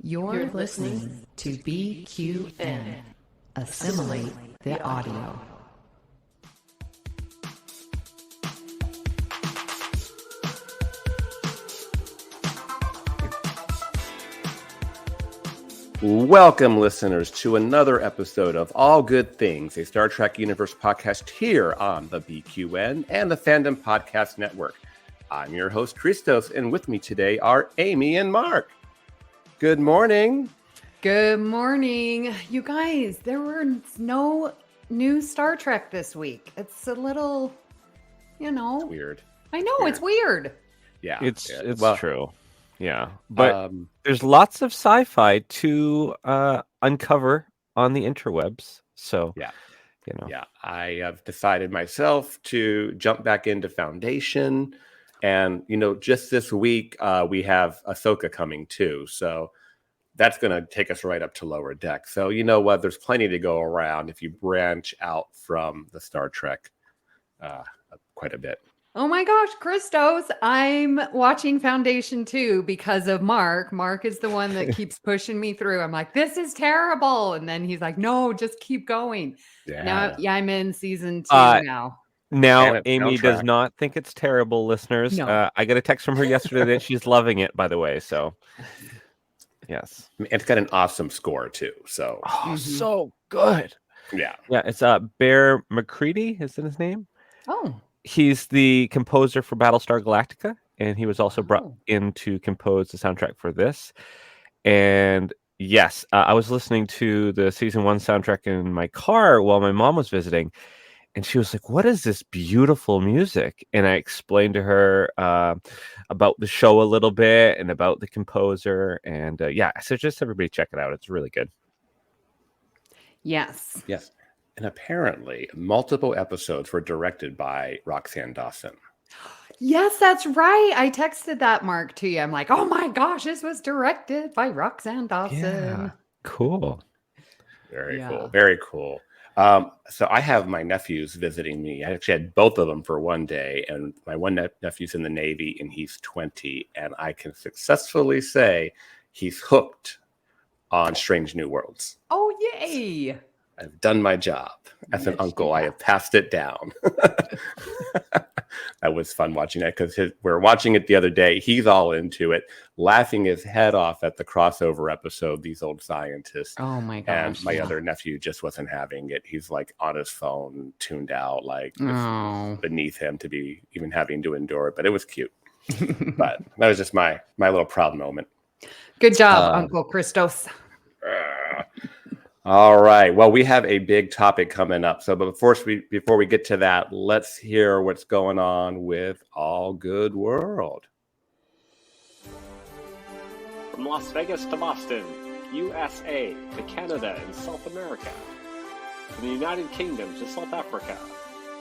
You're listening to BQN. Assimilate the audio. Welcome, listeners, to another episode of All Good Things, a Star Trek Universe podcast here on the BQN and the Fandom Podcast Network. I'm your host, Christos, and with me today are Amy and Mark. Good morning. Good morning. You guys, there were no new Star Trek this week. It's a little, It's weird. I know, it's weird. Yeah. It's Well, true. Yeah. But there's lots of sci-fi to uncover on the interwebs. So, Yeah. you know. Yeah, I have decided myself to jump back into Foundation. And, just this week, we have Ahsoka coming too. So that's going to take us right up to Lower Deck. So, you know what? There's plenty to go around if you branch out from the Star Trek quite a bit. Oh my gosh, Christos, I'm watching Foundation too because of Mark. Mark is the one that keeps pushing me through. I'm like, this is terrible. And then he's like, no, just keep going. Yeah. Now, I'm in season 2 now. Now, And Amy soundtrack. does not think it's terrible, listeners. No. I got a text from her yesterday that she's loving it, by the way. So, yes. It's got an awesome score too. So, So good. yeah. Yeah, it's Bear McCready, is that his name? Oh, He's the composer for Battlestar Galactica, and he was also brought Oh. in to compose the soundtrack for this. And yes, I was listening to the season 1 soundtrack in my car while my mom was visiting, and she was like, "What is this beautiful music?" And I explained to her about the show a little bit and about the composer. And yeah, I suggest everybody check it out. It's really good. yes. Yes. And apparently, multiple episodes were directed by Roxanne Dawson. Yes, that's right. I texted that, Mark, to you. I'm like, oh my gosh, this was directed by Roxanne Dawson. Cool. Very Yeah. cool. Very cool. So I have my nephews visiting me. I actually had both of them for one day, and my one nephew's in the Navy, and he's 20, and I can successfully say he's hooked on Strange New Worlds. Oh, yay. I've done my job. As an Yes, uncle, you I have passed it down. That was fun watching that because we're watching it the other day. He's all into it, laughing his head off at the crossover episode, These Old Scientists. Oh my And gosh. my other nephew just wasn't having it. He's like on his phone, tuned out, like it's Oh. beneath him to be even having to endure it. But it was cute. But that was just my little proud moment. Good job, Uncle Christos. All right. Well, we have a big topic coming up. So, but before we get to that, let's hear what's going on with All Good World. From Las Vegas to Boston, USA to Canada and South America, from the United Kingdom to South Africa,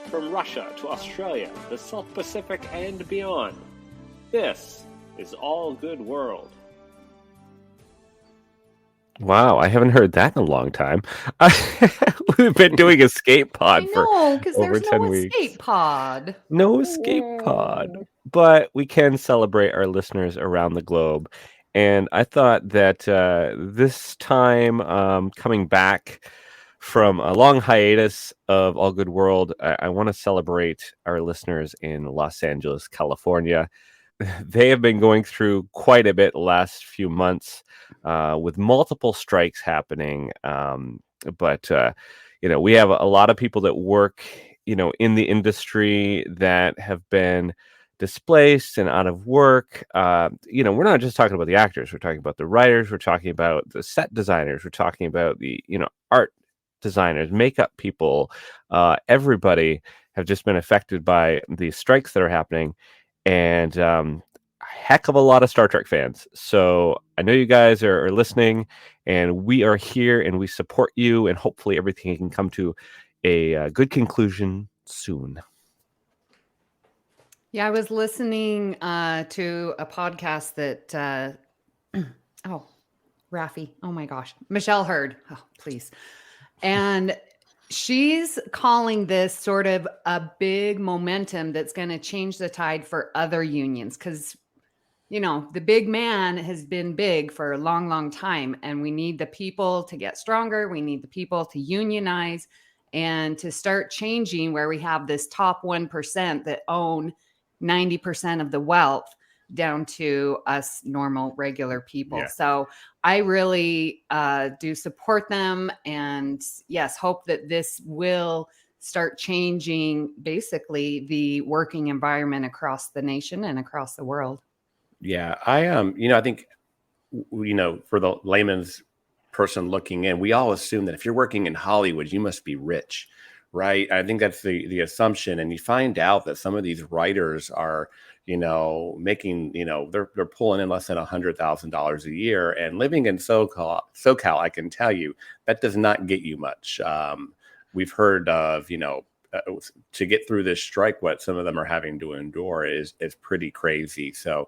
from Russia to Australia, the South Pacific and beyond. This is All Good World. Wow, I haven't heard that in a long time. We've been doing Escape Pod I for know, because over there's 10 no weeks. escape pod. No Escape Pod, but we can celebrate our listeners around the globe. And I thought that this time, coming back from a long hiatus of All Good World, I want to celebrate our listeners in Los Angeles, California. They have been going through quite a bit the last few months with multiple strikes happening. But we have a lot of people that work, in the industry that have been displaced and out of work. We're not just talking about the actors. We're talking about the writers. We're talking about the set designers. We're talking about the, art designers, makeup people. Everybody have just been affected by the strikes that are happening. And a heck of a lot of Star Trek fans. So I know you guys are listening, and we are here, and we support you, and hopefully everything can come to a good conclusion soon. Yeah, I was listening to a podcast that, Raffi, oh my gosh, Michelle Hurd, oh, please. And she's calling this sort of a big momentum that's going to change the tide for other unions because the big man has been big for a long, long time. And we need the people to get stronger. We need the people to unionize and to start changing where we have this top 1% that own 90% of the wealth down to us normal, regular people. Yeah. So I really do support them. And yes, hope that this will start changing basically the working environment across the nation and across the world. Yeah, I think, for the layman's person looking in, we all assume that if you're working in Hollywood, you must be rich, right? I think that's the assumption, and you find out that some of these writers are, making, they're pulling in less than $100,000 a year, and living in SoCal, I can tell you that does not get you much. We've heard of, to get through this strike, what some of them are having to endure is pretty crazy. So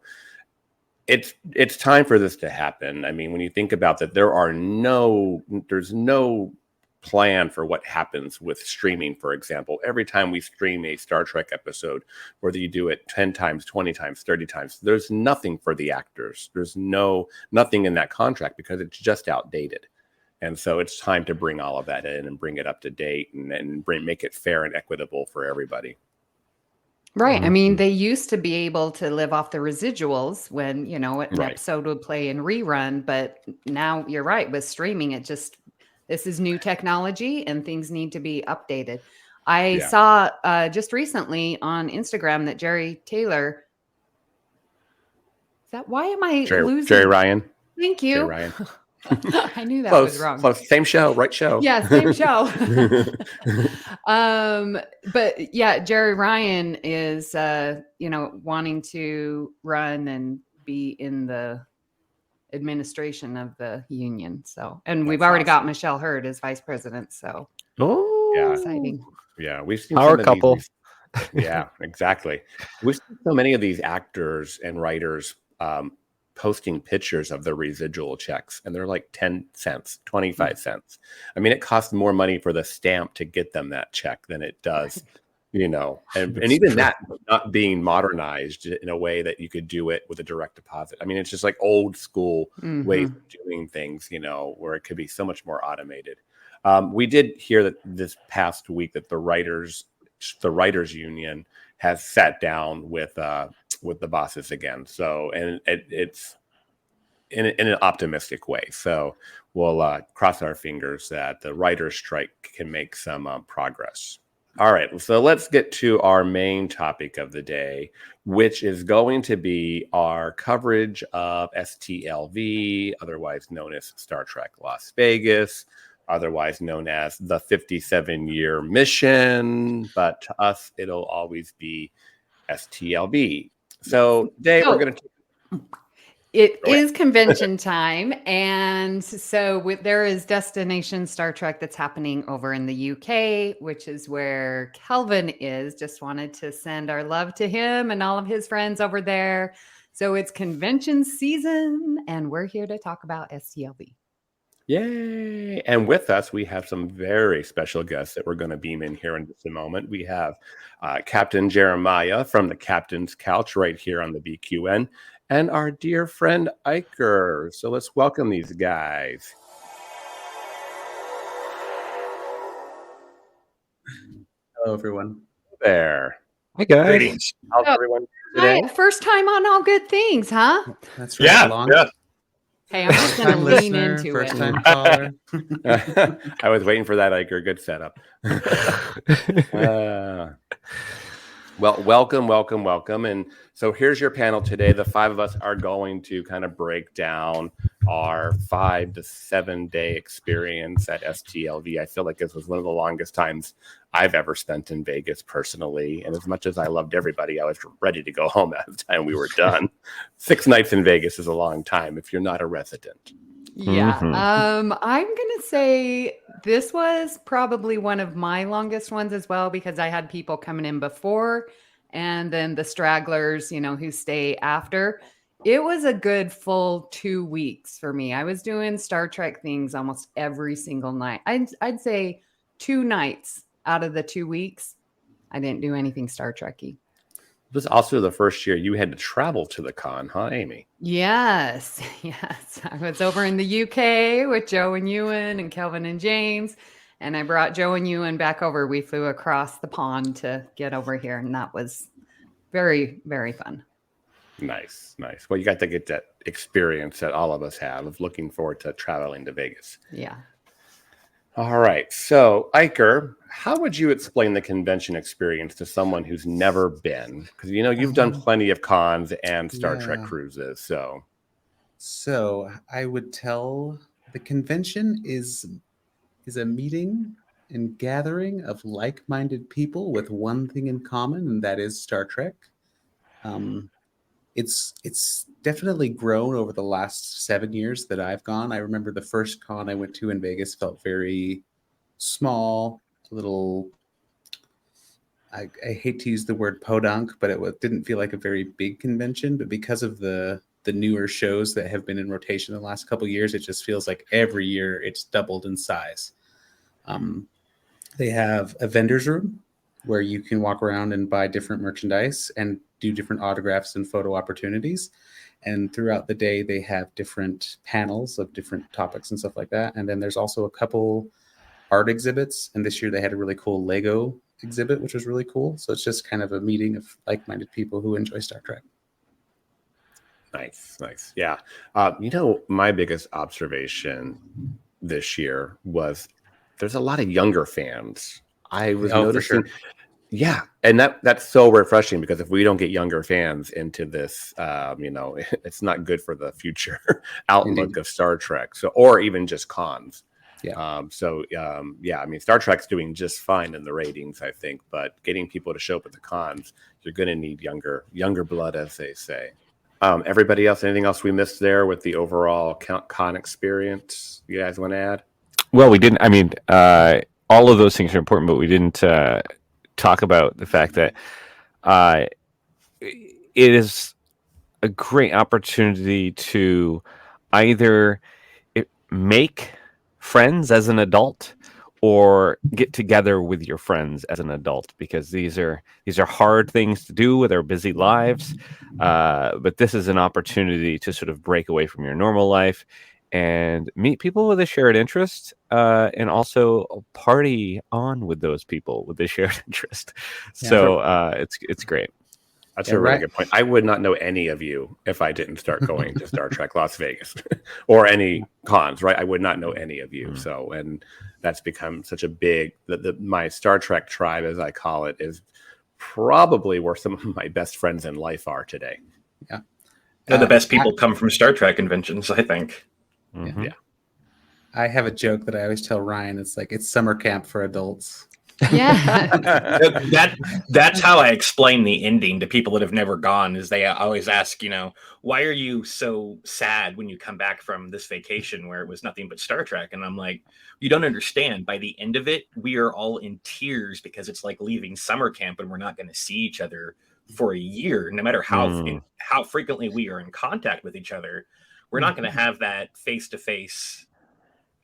it's time for this to happen. I mean, when you think about that, there's no plan for what happens with streaming, for example. Every time we stream a Star Trek episode, whether you do it 10 times, 20 times, 30 times, there's nothing for the actors. There's nothing in that contract because it's just outdated. And so it's time to bring all of that in and bring it up to date and make it fair and equitable for everybody. Right. I mean, they used to be able to live off the residuals when, an Right. episode would play in rerun. But now you're right. With streaming, this is new technology and things need to be updated. I saw just recently on Instagram that Jerry Taylor. Why am I losing? Jerry Ryan. Thank you. Jerry Ryan. I knew that was wrong. Close. Same show, right show. Yeah, same show. But yeah, Jerry Ryan is, wanting to run and be in the administration of the union. So, and we've already got Michelle Hurd as vice president. So, exciting. Yeah, we've seen Power couple. Yeah, exactly. We've seen so many of these actors and writers posting pictures of their residual checks, and they're like 10 cents, 25 cents. I mean, it costs more money for the stamp to get them that check than it does, and even that not being modernized in a way that you could do it with a direct deposit. I mean, it's just like old school ways of doing things, where it could be so much more automated. We did hear that this past week that the writers union has sat down with the bosses again. So, and it's in an optimistic way. So we'll cross our fingers that the writer's strike can make some progress. All right. So let's get to our main topic of the day, which is going to be our coverage of STLV, otherwise known as Star Trek Las Vegas, otherwise known as the 57-year mission. But to us, it'll always be STLV. So today we're going to... It is convention time. And so there is Destination Star Trek that's happening over in the UK, which is where Kelvin is. Just wanted to send our love to him and all of his friends over there. So it's convention season, and we're here to talk about STLV. Yay! And with us, we have some very special guests that we're going to beam in here in just a moment. We have Captain Jeremiah from the Captain's Couch right here on the BQN, and our dear friend Iker. So let's welcome these guys. Hello, everyone. There. Hi, guys. Greetings. How's everyone today? Hi, first time on All Good Things, huh? That's right. Yeah. Hey, I'm just going to lean into first it. time caller. I was waiting for that, Iker. Good setup. Well, welcome. And so here's your panel today. The five of us are going to kind of break down our 5 to 7 day experience at STLV. I feel like this was one of the longest times I've ever spent in Vegas personally. And as much as I loved everybody, I was ready to go home at the time we were done. 6 nights in Vegas is a long time if you're not a resident. Yeah. I'm going to say this was probably one of my longest ones as well, because I had people coming in before and then the stragglers, who stay after. It was a good full 2 weeks for me. I was doing Star Trek things almost every single night. I'd say 2 nights out of the 2 weeks, I didn't do anything Star Trek-y. This was also the first year you had to travel to the con, huh, Amy? Yes, yes. I was over in the UK with Joe and Ewan and Kelvin and James, and I brought Joe and Ewan back over. We flew across the pond to get over here, and that was very, very fun. Nice, nice. Well, you got to get that experience that all of us have of looking forward to traveling to Vegas. Yeah. All right. So, Iker, how would you explain the convention experience to someone who's never been? Because, you know, you've done plenty of cons and Star Trek cruises. So I would tell the convention is a meeting and gathering of like-minded people with one thing in common, and that is Star Trek. It's definitely grown over the last 7 years that I've gone. I remember the first con I went to in Vegas felt very small, a little. I hate to use the word podunk, but it didn't feel like a very big convention. But because of the newer shows that have been in rotation the last couple of years, it just feels like every year it's doubled in size. They have a vendor's room where you can walk around and buy different merchandise and do different autographs and photo opportunities. And throughout the day, they have different panels of different topics and stuff like that. And then there's also a couple art exhibits. And this year they had a really cool Lego exhibit, which was really cool. So it's just kind of a meeting of like-minded people who enjoy Star Trek. Nice, nice. Yeah. You know, my biggest observation this year was there's a lot of younger fans. I was noticing. For sure. Yeah. And that's so refreshing, because if we don't get younger fans into this, you know, it's not good for the future outlook of Star Trek. So, or even just cons. Yeah. Yeah, I mean, Star Trek's doing just fine in the ratings, I think, but getting people to show up at the cons, you're going to need younger blood, as they say. Everybody else, anything else we missed there with the overall con experience you guys want to add? Well, we didn't. I mean, all of those things are important, but we didn't talk about the fact that it is a great opportunity to either make friends as an adult or get together with your friends as an adult, because these are hard things to do with our busy lives. But this is an opportunity to sort of break away from your normal life and meet people with a shared interest, and also party on with those people with a shared interest. Yeah, so it's great. That's a really good point. I would not know any of you if I didn't start going to Star Trek Las Vegas or any cons, right? I would not know any of you. So, and that's become such a big, my Star Trek tribe, as I call it, is probably where some of my best friends in life are today. Yeah. The best people come from Star Trek conventions, I think. Mm-hmm. Yeah. I have a joke that I always tell Ryan. It's like, it's summer camp for adults. Yeah. That's how I explain the ending to people that have never gone, is they always ask, you know, why are you so sad when you come back from this vacation where it was nothing but Star Trek? And I'm like, you don't understand. By the end of it, we are all in tears, because it's like leaving summer camp and we're not going to see each other for a year. No matter how frequently we are in contact with each other, we're not going to have that face-to-face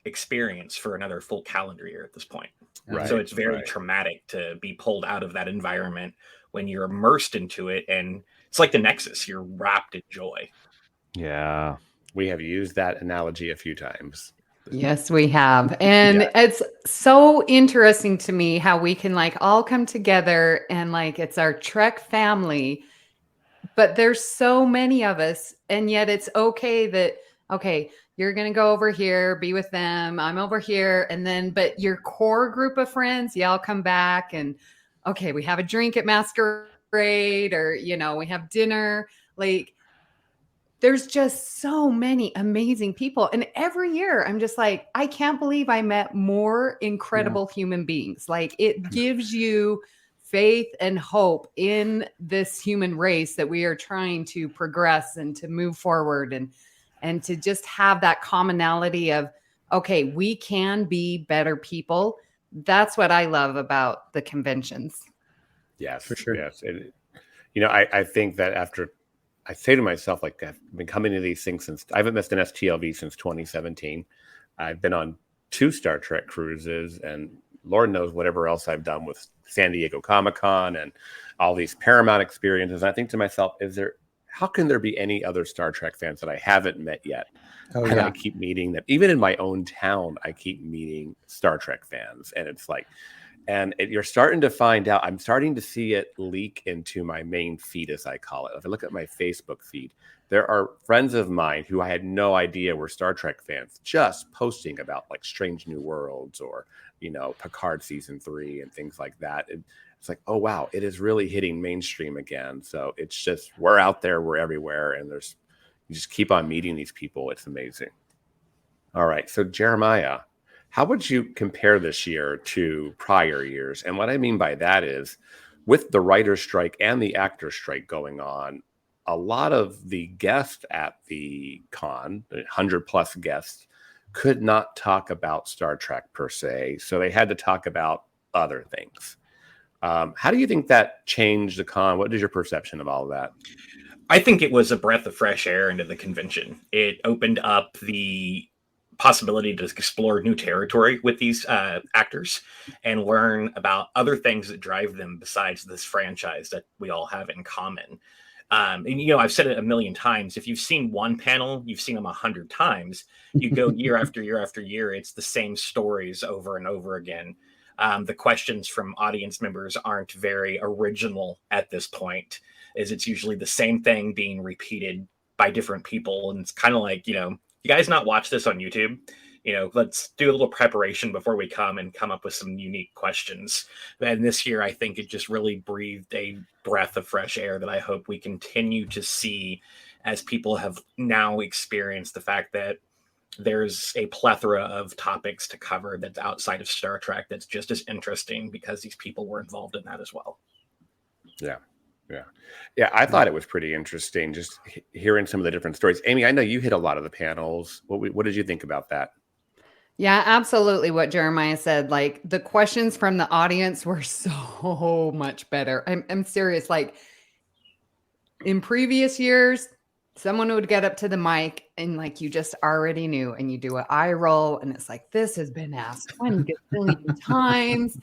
experience for another full calendar year at this point. Right, so it's very traumatic to be pulled out of that environment when you're immersed into it. And it's like the Nexus, you're wrapped in joy. Yeah. We have used that analogy a few times. Yes, we have. And it's so interesting to me how we can like all come together and like it's our Trek family, but there's so many of us. And yet it's okay that, okay, you're going to go over here, be with them. I'm over here. And then, but your core group of friends, y'all come back and, okay, we have a drink at Masquerade, or, you know, we have dinner. Like, there's just so many amazing people. And every year I'm just like, I can't believe I met more incredible human beings. Like, it gives you faith and hope in this human race that we are trying to progress and to move forward, and to just have that commonality of, okay, we can be better people. That's what I love about the conventions. Yes, for sure. Yes. You know, I think that after, I say to myself, like, I've been coming to these things since, I haven't missed an STLV since 2017. I've been on 2 Star Trek cruises, and Lord knows whatever else I've done with San Diego Comic-Con and all these Paramount experiences. And I think to myself, how can there be any other Star Trek fans that I haven't met yet? Oh, And yeah. I keep meeting them. Even in my own town, I keep meeting Star Trek fans. And it's like, you're starting to find out, I'm starting to see it leak into my main feed, as I call it. If I look at my Facebook feed, there are friends of mine who I had no idea were Star Trek fans just posting about like Strange New Worlds or, Picard season 3 and things like that. And it's like, oh, wow, it is really hitting mainstream again. So it's just, we're out there, we're everywhere. And you just keep on meeting these people. It's amazing. All right. So Jeremiah, how would you compare this year to prior years? And what I mean by that is, with the writer's strike and the actor's strike going on, a lot of the guests at the con, 100 plus guests, could not talk about Star Trek per se. So they had to talk about other things. How do you think that changed the con? What is your perception of all of that? I think it was a breath of fresh air into the convention. It opened up the possibility to explore new territory with these actors and learn about other things that drive them besides this franchise that we all have in common. And I've said it a million times. If you've seen one panel, you've seen them 100 times. You go year after year after year, it's the same stories over and over again. The questions from audience members aren't very original at this point, as it's usually the same thing being repeated by different people. And it's kind of like, you guys not watch this on YouTube? Let's do a little preparation before we come up with some unique questions. And this year, I think it just really breathed a breath of fresh air that I hope we continue to see as people have now experienced the fact that there's a plethora of topics to cover that's outside of Star Trek that's just as interesting because these people were involved in that as well. Yeah, I thought it was pretty interesting just hearing some of the different stories. Amy, I know you hit a lot of the panels. What did you think about that? Yeah, absolutely. What Jeremiah said, like the questions from the audience were so much better. I'm serious. Like in previous years, someone would get up to the mic and like you just already knew, and you do an eye roll, and it's like, this has been asked 20 gazillion times.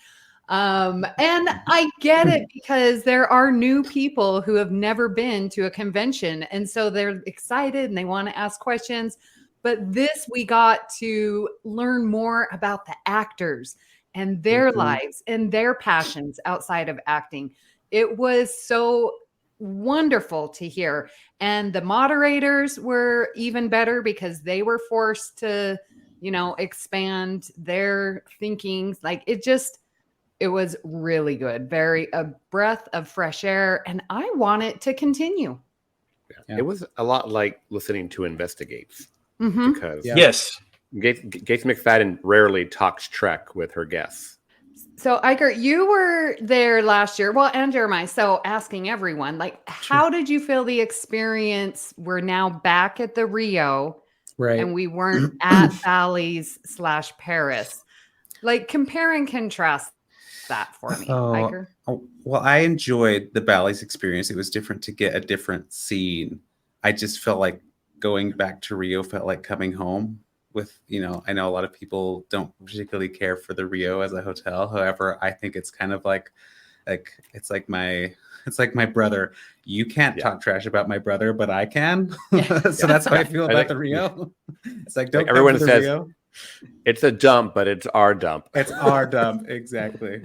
And I get it because there are new people who have never been to a convention. And so they're excited and they want to ask questions. But this, we got to learn more about the actors and their lives and their passions outside of acting. It was so wonderful to hear. And the moderators were even better because they were forced to, expand their thinkings. Like it was really good. A breath of fresh air. And I want it to continue. Yeah. It was a lot like listening to Investigates. Mm-hmm. Because yes, Gates McFadden rarely talks Trek with her guests. So Iker, you were there last year. Well, and Jeremiah. So asking everyone, like, how did you feel the experience? We're now back at the Rio, Right. and we weren't at Bally's/Paris. Like, compare and contrast that for me, Iker. Well, I enjoyed the Bally's experience. It was different to get a different scene. I just felt like going back to Rio felt like coming home with, I know a lot of people don't particularly care for the Rio as a hotel. However, I think it's kind of like it's like my brother. You can't talk trash about my brother, but I can. So that's how I feel about the Rio. It's like, don't everyone come to says Rio. It's a dump, but it's our dump. It's our dump, exactly.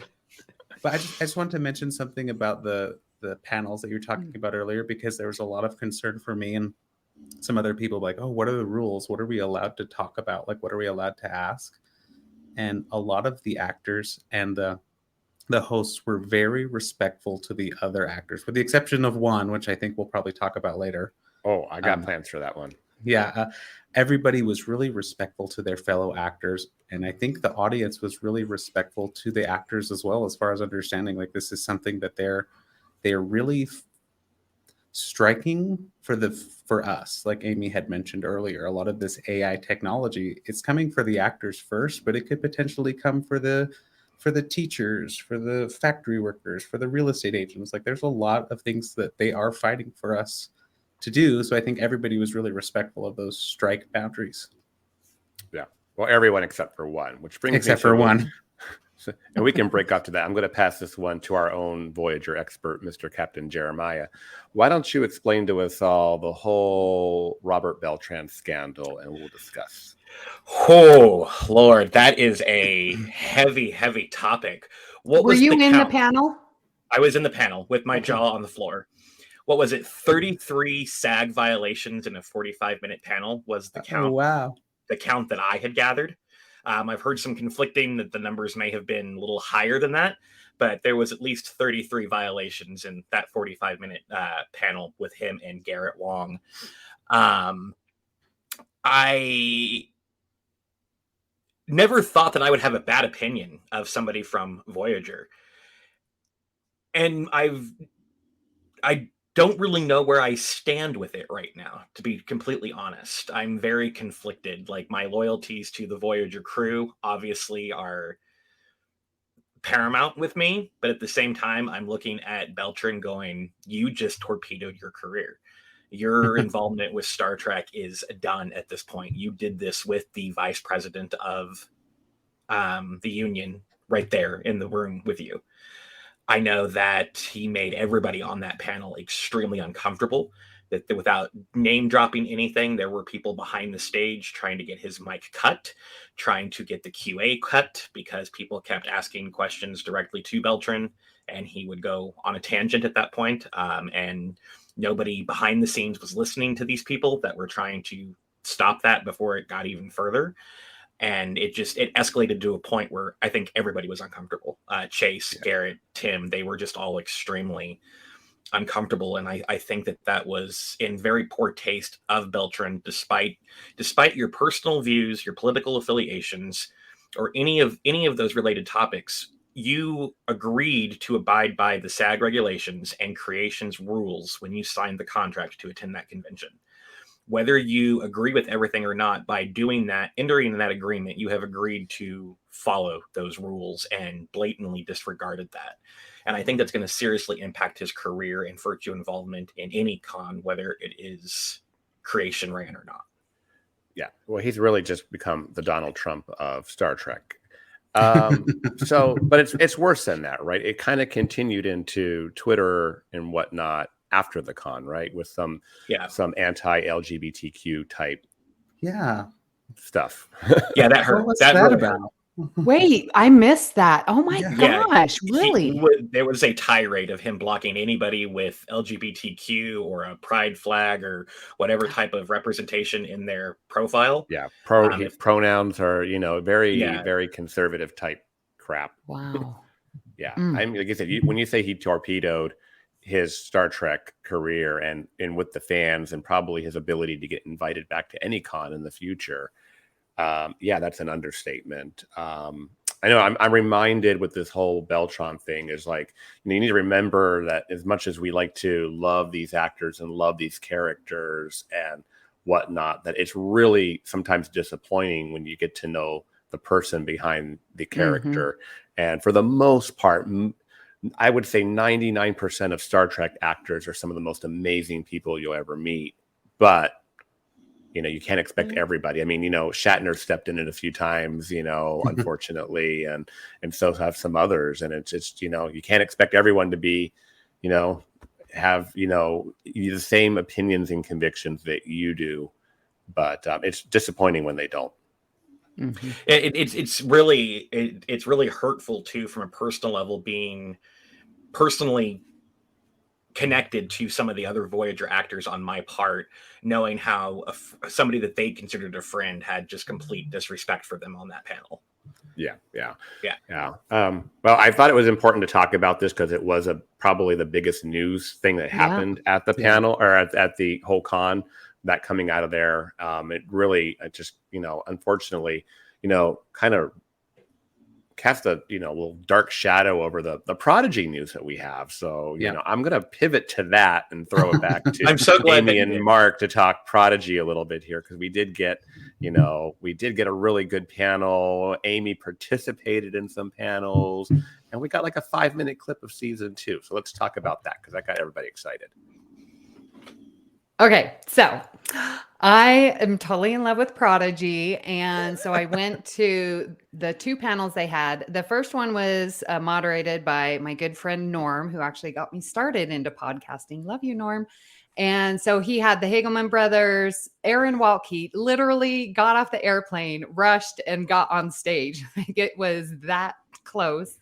But I just wanted to mention something about the panels that you were talking about earlier, because there was a lot of concern for me and some other people like, oh, what are the rules? What are we allowed to talk about? Like, what are we allowed to ask? And a lot of the actors and the hosts were very respectful to the other actors, with the exception of one, which I think we'll probably talk about later. Oh, I got plans for that one. Yeah. Everybody was really respectful to their fellow actors. And I think the audience was really respectful to the actors as well, as far as understanding, like, this is something that they're really striking for us. Like Amy had mentioned earlier, a lot of this AI technology, it's coming for the actors first, but it could potentially come for the teachers, for the factory workers, for the real estate agents. Like, there's a lot of things that they are fighting for us to do. So I think everybody was really respectful of those strike boundaries. Yeah. Well, everyone except for one, which brings except for one. So, and we can break out to that. I'm going to pass this one to our own Voyager expert, Mr. Captain Jeremiah. Why don't you explain to us all the whole Robert Beltran scandal, and we'll discuss. Oh, Lord, that is a heavy, heavy topic. Were you in the panel? I was in the panel with my jaw on the floor. What was it? 33 SAG violations in a 45-minute panel was the count. Oh, wow. The count that I had gathered. I've heard some conflicting that the numbers may have been a little higher than that, but there was at least 33 violations in that 45-minute panel with him and Garrett Wong. I never thought that I would have a bad opinion of somebody from Voyager. And I don't really know where I stand with it right now, to be completely honest. I'm very conflicted. Like, my loyalties to the Voyager crew obviously are paramount with me, but at the same time, I'm looking at Beltran going, you just torpedoed your career. Your involvement with Star Trek is done at this point. You did this with the vice president of the union right there in the room with you. I know that he made everybody on that panel extremely uncomfortable, that without name dropping anything, there were people behind the stage trying to get his mic cut, trying to get the QA cut, because people kept asking questions directly to Beltran, and he would go on a tangent at that point. And nobody behind the scenes was listening to these people that were trying to stop that before it got even further. And it escalated to a point where I think everybody was uncomfortable. Chase, Garrett, Tim, they were just all extremely uncomfortable. And I think that was in very poor taste of Beltran, despite your personal views, your political affiliations, or any of those related topics. You agreed to abide by the SAG regulations and creation's rules when you signed the contract to attend that convention. Whether you agree with everything or not, by doing that, entering that agreement, you have agreed to follow those rules and blatantly disregarded that. And I think that's going to seriously impact his career and virtue involvement in any con, whether it is creation ran or not. Yeah, well, he's really just become the Donald Trump of Star Trek. But it's worse than that, right? It kind of continued into Twitter and whatnot after the con, right? With some anti-LGBTQ type stuff. Yeah, that hurt. What's that about? Wait, I missed that. Oh my gosh, really? There was a tirade of him blocking anybody with LGBTQ or a pride flag or whatever type of representation in their profile. Yeah, pronouns are, very conservative type crap. Wow. Yeah, I mean, like I said, when you say he torpedoed his Star Trek career and with the fans and probably his ability to get invited back to any con in the future, that's an understatement. I know I'm reminded with this whole Beltran thing is like, you need to remember that as much as we like to love these actors and love these characters and whatnot, that it's really sometimes disappointing when you get to know the person behind the character. And for the most part, I would say 99% of Star Trek actors are some of the most amazing people you'll ever meet. But, you can't expect everybody. I mean, Shatner stepped in it a few times, unfortunately, and so have some others. And it's just, you can't expect everyone to be, have, the same opinions and convictions that you do. But it's disappointing when they don't. Mm-hmm. It's really hurtful too, from a personal level, being personally connected to some of the other Voyager actors on my part, knowing how somebody that they considered a friend had just complete disrespect for them on that panel. Yeah. Well, I thought it was important to talk about this because it was probably the biggest news thing that happened at the panel or at the whole con. That coming out of there, it really just, unfortunately, kind of cast a little dark shadow over the Prodigy news that we have. So I'm going to pivot to that and throw it back to I'm so glad Amy and Mark to talk Prodigy a little bit here, because we did get a really good panel. Amy participated in some panels, and we got like a 5-minute clip of season 2. So let's talk about that, because that got everybody excited. Okay, so I am totally in love with Prodigy. And so I went to the 2 panels they had. The first one was moderated by my good friend Norm, who actually got me started into podcasting. Love you, Norm. And so he had the Hagelman brothers, Aaron Walke literally got off the airplane, rushed, and got on stage. Like it was that close.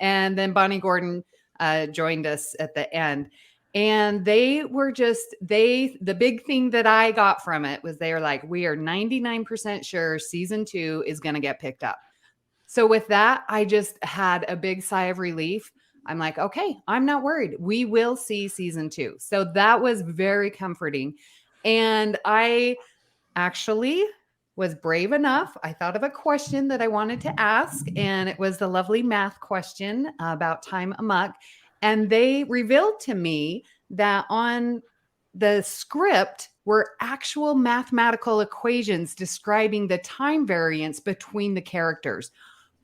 And then Bonnie Gordon joined us at the end. And they were just, the big thing that I got from it was they were like, we are 99% sure season 2 is going to get picked up. So with that, I just had a big sigh of relief. I'm like, okay, I'm not worried. We will see season 2. So that was very comforting. And I actually was brave enough. I thought of a question that I wanted to ask, and it was the lovely math question about time amok. And they revealed to me that on the script were actual mathematical equations describing the time variance between the characters.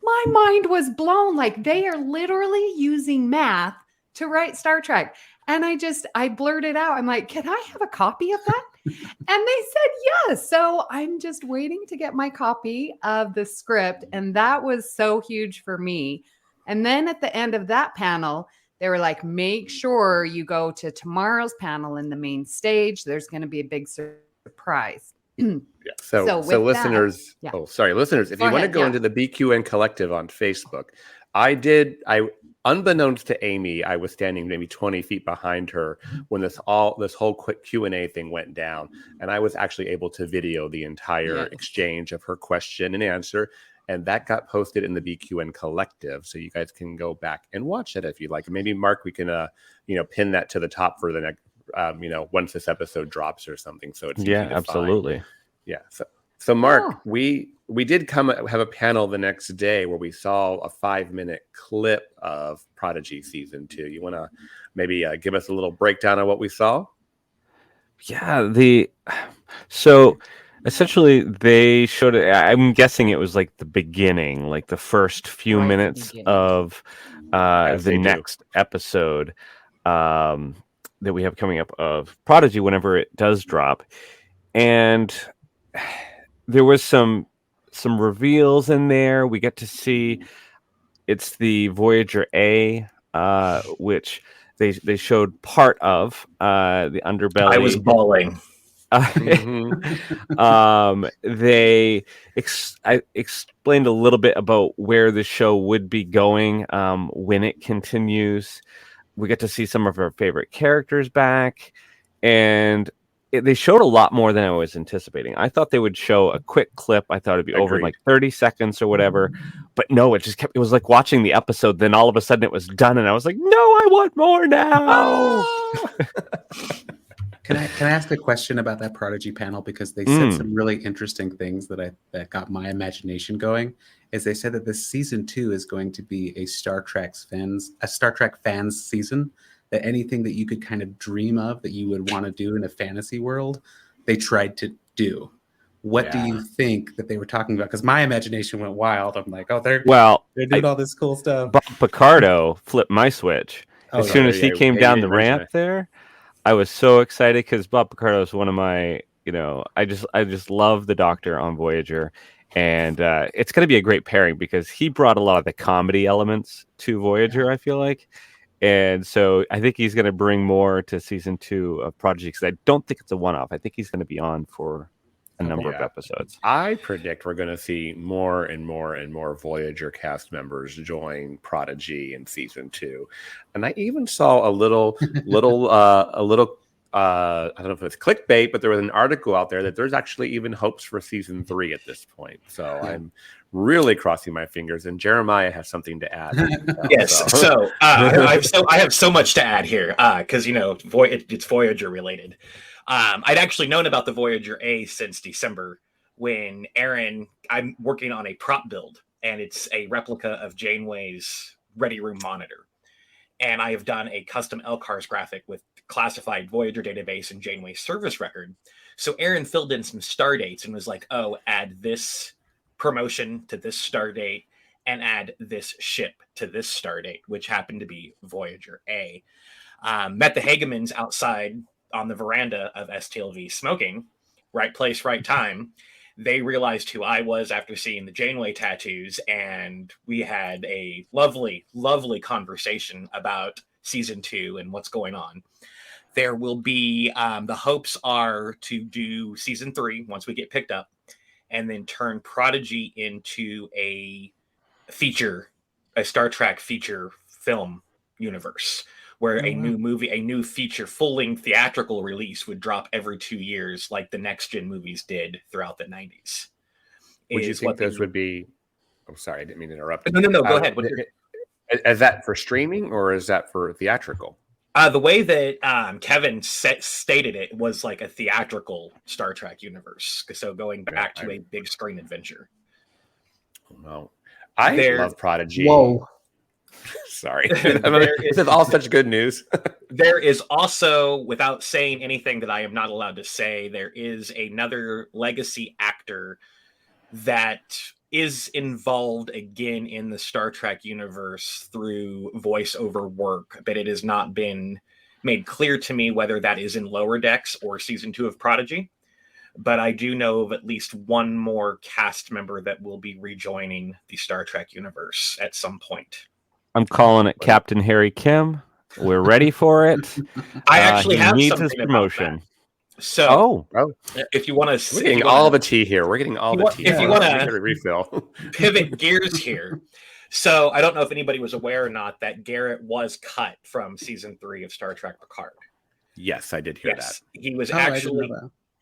My mind was blown. Like they are literally using math to write Star Trek. And I blurted out, I'm like, can I have a copy of that? And they said yes. So I'm just waiting to get my copy of the script. And that was so huge for me. And then at the end of that panel, they were like, make sure you go to tomorrow's panel in the main stage. There's going to be a big surprise. Yeah. So listeners, yeah. listeners, if you want to go into the BQN Collective on Facebook, unbeknownst to Amy, I was standing maybe 20 feet behind her when this whole quick Q&A thing went down. And I was actually able to video the entire exchange of her question and answer. And that got posted in the BQN Collective. So you guys can go back and watch it if you'd like. Maybe Mark, we can, pin that to the top for the next, once this episode drops or something. So it's easy to absolutely. find. Yeah. So Mark, we did have a panel the next day where we saw a 5-minute clip of Prodigy season 2. You want to maybe give us a little breakdown of what we saw? Yeah. So essentially they showed it. I'm guessing it was like the beginning, like the first few minutes of the next episode that we have coming up of Prodigy whenever it does drop. And there was some reveals in there. We get to see it's the Voyager A, which they showed part of the underbelly. I was bawling. They I explained a little bit about where the show would be going when it continues. We get to see some of our favorite characters back, and they showed a lot more than I was anticipating. I thought they would show a quick clip. I thought it'd be over in like 30 seconds or whatever. But no, it was like watching the episode. Then all of a sudden it was done. And I was like, no, I want more now. Can I ask a question about that Prodigy panel? Because they said some really interesting things that got my imagination going. Is they said that this season 2 is going to be a Star Trek fans season. That anything that you could kind of dream of that you would want to do in a fantasy world, they tried to do. What do you think that they were talking about? Because my imagination went wild. I'm like, they're doing all this cool stuff. Bob Picardo flipped my switch. As soon as he came down the ramp there, I was so excited because Bob Picardo is one of my, I just love the Doctor on Voyager. And it's going to be a great pairing because he brought a lot of the comedy elements to Voyager, I feel like. And so I think he's going to bring more to season 2 of Prodigy because I don't think it's a one-off. I think he's going to be on for a number of episodes. I predict we're going to see more and more and more Voyager cast members join Prodigy in season 2. And I even saw a little, I don't know if it's clickbait, but there was an article out there that there's actually even hopes for season 3 at this point. So I'm really crossing my fingers, and Jeremiah has something to add. Yes. So I have so much to add here because it's Voyager related. I'd actually known about the Voyager A since December when I'm working on a prop build, and it's a replica of Janeway's Ready Room monitor. And I have done a custom LCARS graphic with classified Voyager database and Janeway's service record. So Aaron filled in some star dates and was like, add this promotion to this star date and add this ship to this star date, which happened to be Voyager A. Met the Hagemans outside on the veranda of STLV smoking, right place, right time, they realized who I was after seeing the Janeway tattoos, and we had a lovely, lovely conversation about season 2 and what's going on. There will be, the hopes are to do season 3 once we get picked up, and then turn Prodigy into a Star Trek feature film universe, where new movie, a new feature, full-length theatrical release would drop every 2 years, like the next gen movies did throughout the 90s. Would you think those would be? Oh, sorry, I didn't mean to interrupt. No. Go ahead. Is that for streaming or is that for theatrical? The way that Kevin stated it was like a theatrical Star Trek universe. So going back to a big screen adventure. Well, I love Prodigy. Whoa. Sorry. This is all such good news. There is also, without saying anything that I am not allowed to say, there is another legacy actor that is involved again in the Star Trek universe through voiceover work, but it has not been made clear to me whether that is in Lower Decks or season 2 of Prodigy. But I do know of at least one more cast member that will be rejoining the Star Trek universe at some point. I'm calling it Captain Harry Kim. We're ready for it. I actually have needs something his promotion. So, if you want to, we're getting all the tea here. We're getting all the tea. If you want to refill, pivot gears here. So, I don't know if anybody was aware or not that Garrett was cut from season 3 of Star Trek Picard. Yes, I did hear that. He was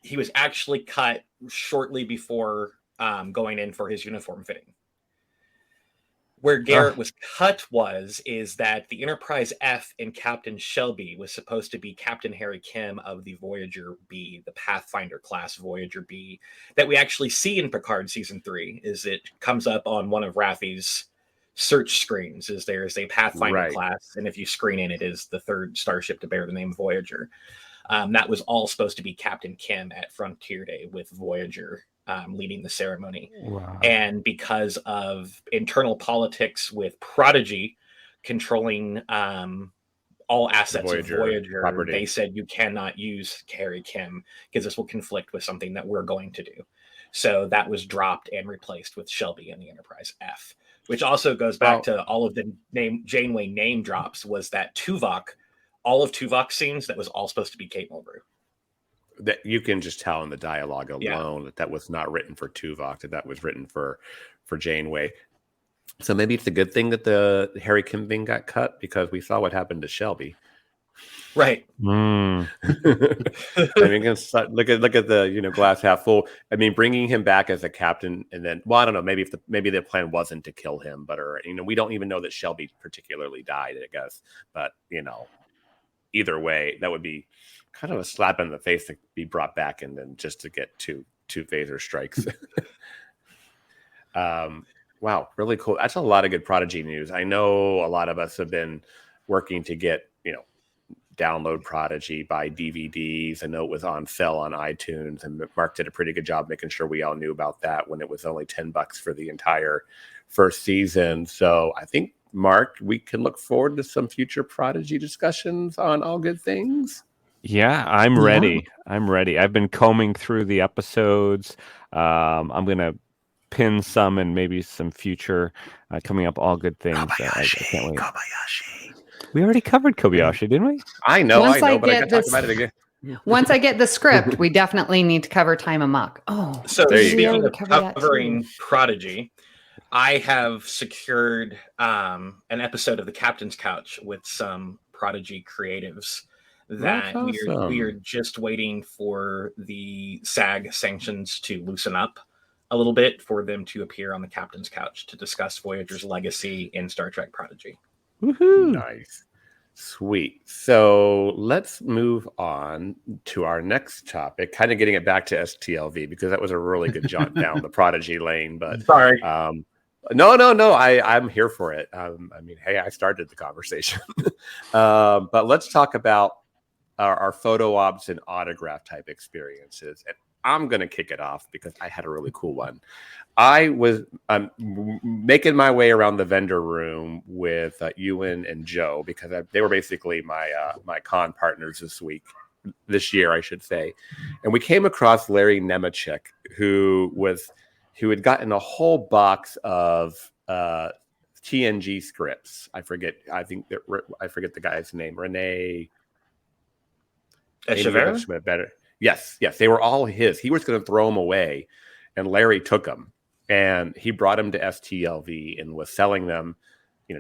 he was actually cut shortly before going in for his uniform fitting. Where Garrett was cut is that the Enterprise F in Captain Shelby was supposed to be Captain Harry Kim of the Voyager B, the Pathfinder class Voyager B, that we actually see in Picard season 3. Is it comes up on one of Raffi's search screens? Is there is a Pathfinder class, and if you screen in, it is the 3rd starship to bear the name Voyager. That was all supposed to be Captain Kim at Frontier Day with Voyager leading the ceremony. Wow. And because of internal politics with Prodigy controlling all assets of Voyager property, they said you cannot use Harry Kim because this will conflict with something that we're going to do. So that was dropped and replaced with Shelby in the Enterprise F, which also goes back to all of the Janeway name drops. Was that Tuvok, all of Tuvok scenes, that was all supposed to be Kate Mulgrew. That you can just tell in the dialogue alone that was not written for Tuvok, that was written for Janeway. So maybe it's a good thing that the Harry Kim thing got cut, because we saw what happened to Shelby. Right. I mean, look at the glass half full. I mean, bringing him back as a captain, and then, well, I don't know, maybe the plan wasn't to kill him, but we don't even know that Shelby particularly died, I guess. But either way, that would be kind of a slap in the face to be brought back and then just to get two phaser strikes. Wow, really cool. That's a lot of good Prodigy news. I know a lot of us have been working to get, download Prodigy, buy DVDs. I know it was on sale on iTunes, and Mark did a pretty good job making sure we all knew about that when it was only $10 for the entire first season. So I think, Mark, we can look forward to some future Prodigy discussions on All Good Things. Yeah, I'm ready. I'm ready. I've been combing through the episodes. I'm going to pin some and maybe some future coming up All Good Things. I can't wait. Kobayashi. We already covered Kobayashi, didn't we? I know, but I got to talk about it again. Once I get the script, we definitely need to cover Time Amok. Oh, so speaking of covering Prodigy, I have secured an episode of The Captain's Couch with some Prodigy creatives that we are just waiting for the SAG sanctions to loosen up a little bit for them to appear on The Captain's Couch to discuss Voyager's legacy in Star Trek Prodigy. Woohoo! Nice. Sweet. So let's move on to our next topic, kind of getting it back to STLV, because that was a really good jaunt down the Prodigy lane. But sorry. No. I'm here for it. I mean, hey, I started the conversation. But let's talk about our photo ops and autograph type experiences. And I'm going to kick it off because I had a really cool one. I was making my way around the vendor room with Ewan and Joe, because they were basically my con partners this week. this year, I should say. And we came across Larry Nemechek, who had gotten a whole box of TNG scripts. I forget the guy's name. Renee Echeverria? Better. Yes, they were all his. He was going to throw them away, and Larry took them, and he brought them to STLV and was selling them,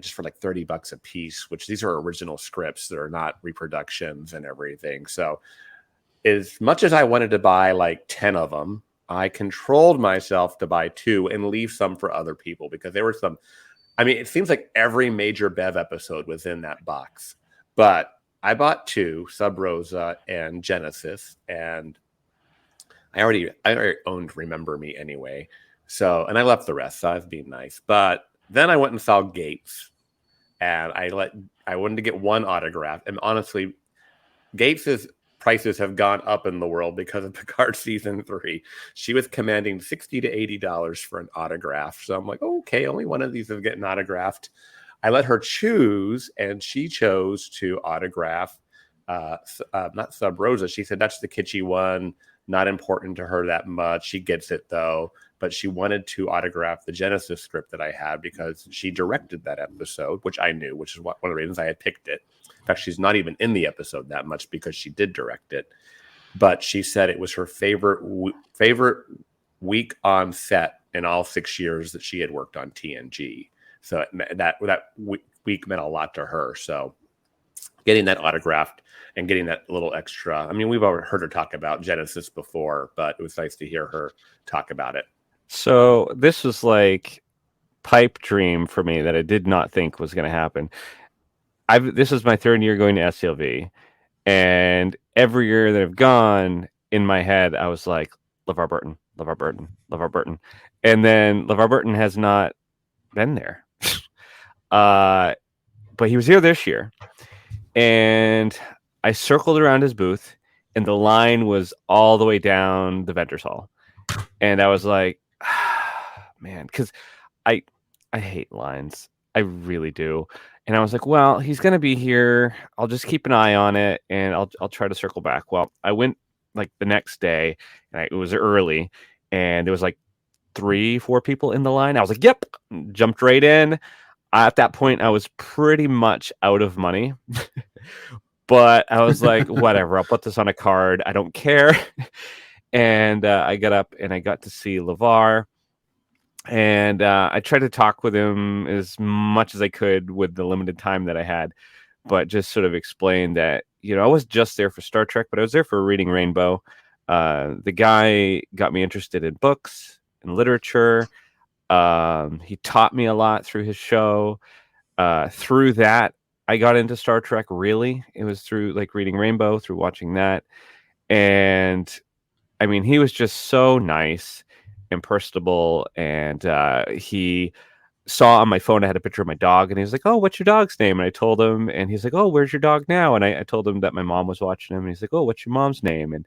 just for like $30 a piece. Which these are original scripts; they're not reproductions and everything. So, as much as I wanted to buy like 10 of them, I controlled myself to buy 2 and leave some for other people because there were some. I mean, it seems like every major Bev episode was in that box, but I bought 2, Sub Rosa and Genesis, and I already owned Remember Me anyway. So, and I left the rest, so I was being nice. But then I went and saw Gates, and I wanted to get 1 autograph. And honestly, Gates's prices have gone up in the world because of Picard season 3. She was commanding $60 to $80 for an autograph. So I'm like, okay, only one of these is getting autographed. I let her choose, and she chose to autograph not Sub Rosa. She said that's the kitschy one, not important to her that much. She gets it though, but she wanted to autograph the Genesis script that I had because she directed that episode, which I knew, which is one of the reasons I had picked it. In fact, she's not even in the episode that much because she did direct it. But she said it was her favorite week on set in all 6 years that she had worked on TNG. So that week meant a lot to her. So getting that autographed and getting that little extra. I mean, we've already heard her talk about Genesis before, but it was nice to hear her talk about it. So this was like pipe dream for me that I did not think was going to happen. This is my 3rd year going to SCLV, and every year that I've gone, in my head, I was like, LeVar Burton, LeVar Burton, LeVar Burton. And then LeVar Burton has not been there. But he was here this year, and I circled around his booth, and the line was all the way down the vendors hall. And I was like, man, because I hate lines. I really do. And I was like, well, he's going to be here. I'll just keep an eye on it, and I'll try to circle back. Well, I went like the next day, and it was early, and there was like 3-4 people in the line. I was like, yep, jumped right in. At that point, I was pretty much out of money, but I was like, whatever, I'll put this on a card. I don't care. And I got up and I got to see LeVar. And I tried to talk with him as much as I could with the limited time that I had, but just sort of explained that, I was just there for Star Trek, but I was there for Reading Rainbow. The guy got me interested in books and literature. He taught me a lot through his show. Through that, I got into Star Trek, really. It was through like Reading Rainbow, through watching that. And I mean, he was just so nice and personable, and he saw on my phone I had a picture of my dog, and he was like, oh, what's your dog's name? And I told him, and he's like, oh, where's your dog now? And I told him that my mom was watching him, and he's like, oh, what's your mom's name? And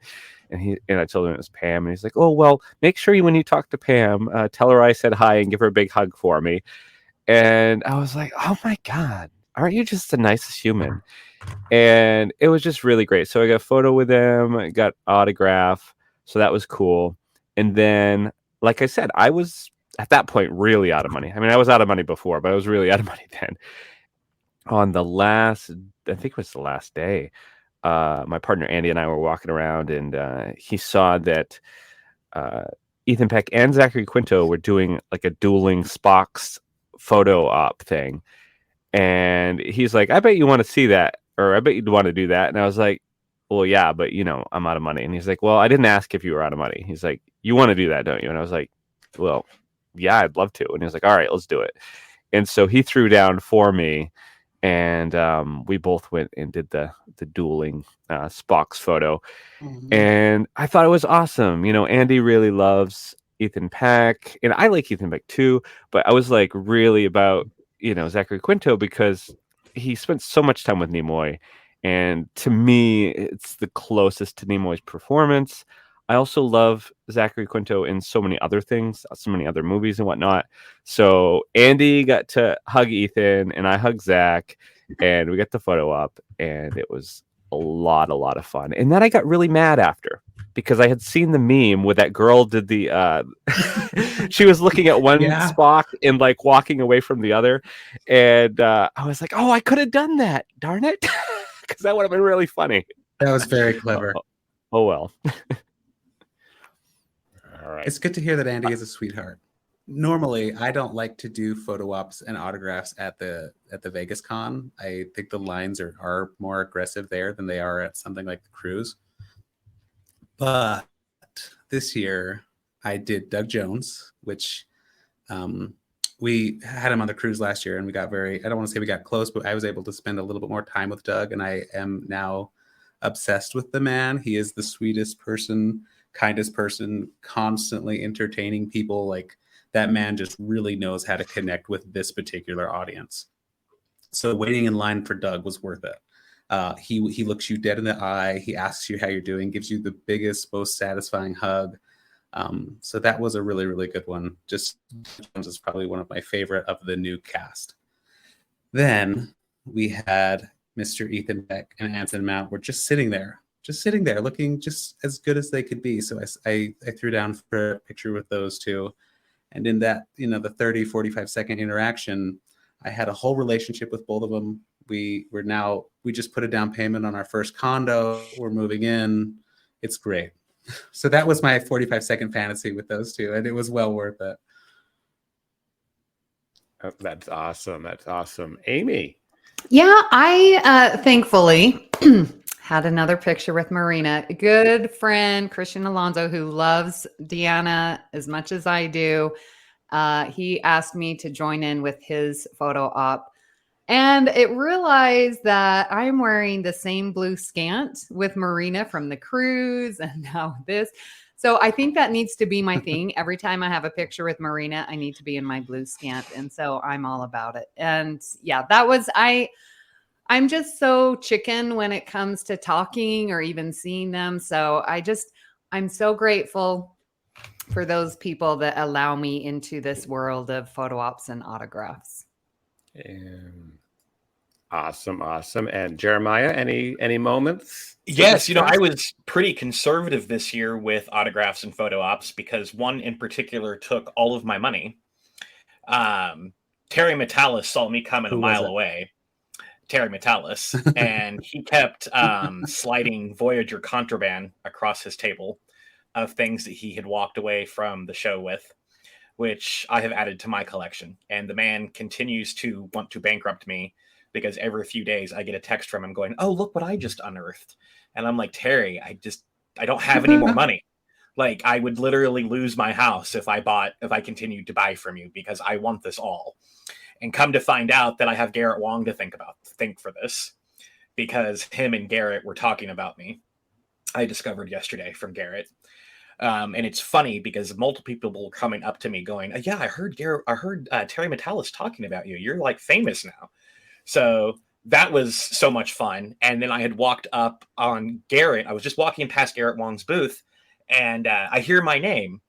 I told him it was Pam, and he's like, oh, well, make sure when you talk to Pam, tell her I said hi and give her a big hug for me. And I was like, oh my God, aren't you just the nicest human? And it was just really great. So I got a photo with him, I got autograph, so that was cool. And then, like I said, I was at that point really out of money. I mean, I was out of money before, but I was really out of money then. On the last, I think it was the last day, my partner Andy and I were walking around, and he saw that Ethan Peck and Zachary Quinto were doing like a dueling Spock's photo op thing. And he's like, I bet you want to see that, or I bet you'd want to do that. And I was like, well, yeah, but I'm out of money. And he's like, well, I didn't ask if you were out of money. He's like, you want to do that, don't you? And I was like, well, yeah, I'd love to. And he was like, all right, let's do it. And so he threw down for me, and we both went and did the dueling Spock's photo. Mm-hmm. And I thought it was awesome. Andy really loves Ethan Peck, and I like Ethan Peck too, but I was like really about, Zachary Quinto because he spent so much time with Nimoy. And to me, it's the closest to Nimoy's performance. I also love Zachary Quinto in so many other things, so many other movies and whatnot. So Andy got to hug Ethan, and I hugged Zach, and we got the photo up, and it was a lot of fun. And then I got really mad after because I had seen the meme where that girl did the she was looking at one Yeah. spot and like walking away from the other. And I was like, oh, I could have done that. Darn it. Because that would have been really funny. That was very clever. Oh well. All right. It's good to hear that Andy is a sweetheart. Normally, I don't like to do photo ops and autographs at the Vegas con. I think the lines are more aggressive there than they are at something like the cruise. But this year, I did Doug Jones, which we had him on the cruise last year, and we got I don't want to say we got close, but I was able to spend a little bit more time with Doug, and I am now obsessed with the man. He is the sweetest person, kindest person, constantly entertaining people. Like, that man just really knows how to connect with this particular audience. So waiting in line for Doug was worth it. He looks you dead in the eye. He asks you how you're doing, gives you the biggest, most satisfying hug. So that was a really, really good one. Just Jones is probably one of my favorite of the new cast. Then we had Mr. Ethan Beck and Anson Mount were just sitting there, looking just as good as they could be. So I threw down for a picture with those two. And in that, the 30, 45 second interaction, I had a whole relationship with both of them. We just put a down payment on our first condo. We're moving in. It's great. So that was my 45-second fantasy with those two, and it was well worth it. Oh, that's awesome. That's awesome. Amy. Yeah, I thankfully had another picture with Marina, a good friend, Christian Alonso, who loves Deanna as much as I do. He asked me to join in with his photo op. And it realized that I'm wearing the same blue scant with Marina from the cruise and now this. So I think that needs to be my thing. Every time I have a picture with Marina, I need to be in my blue scant. And so I'm all about it. And yeah, I'm just so chicken when it comes to talking or even seeing them. So I'm so grateful for those people that allow me into this world of photo ops and autographs. Awesome. And Jeremiah, any moments? Yes, I was pretty conservative this year with autographs and photo ops because one in particular took all of my money. Terry Metalis saw me coming a mile away. Terry Metalis, and he kept sliding Voyager contraband across his table of things that he had walked away from the show with, which I have added to my collection. And the man continues to want to bankrupt me because every few days I get a text from him going, "Oh, look what I just unearthed." And I'm like, Terry, I don't have any more money. Like, I would literally lose my house if I continued to buy from you because I want this all. And come to find out that I have Garrett Wong to think for this, because him and Garrett were talking about me. I discovered yesterday from Garrett. And it's funny because multiple people were coming up to me going, "Yeah, I heard Terry Metalis talking about you. You're like famous now." So that was so much fun. And then I had walked up on Garrett. I was just walking past Garrett Wong's booth, and I hear my name,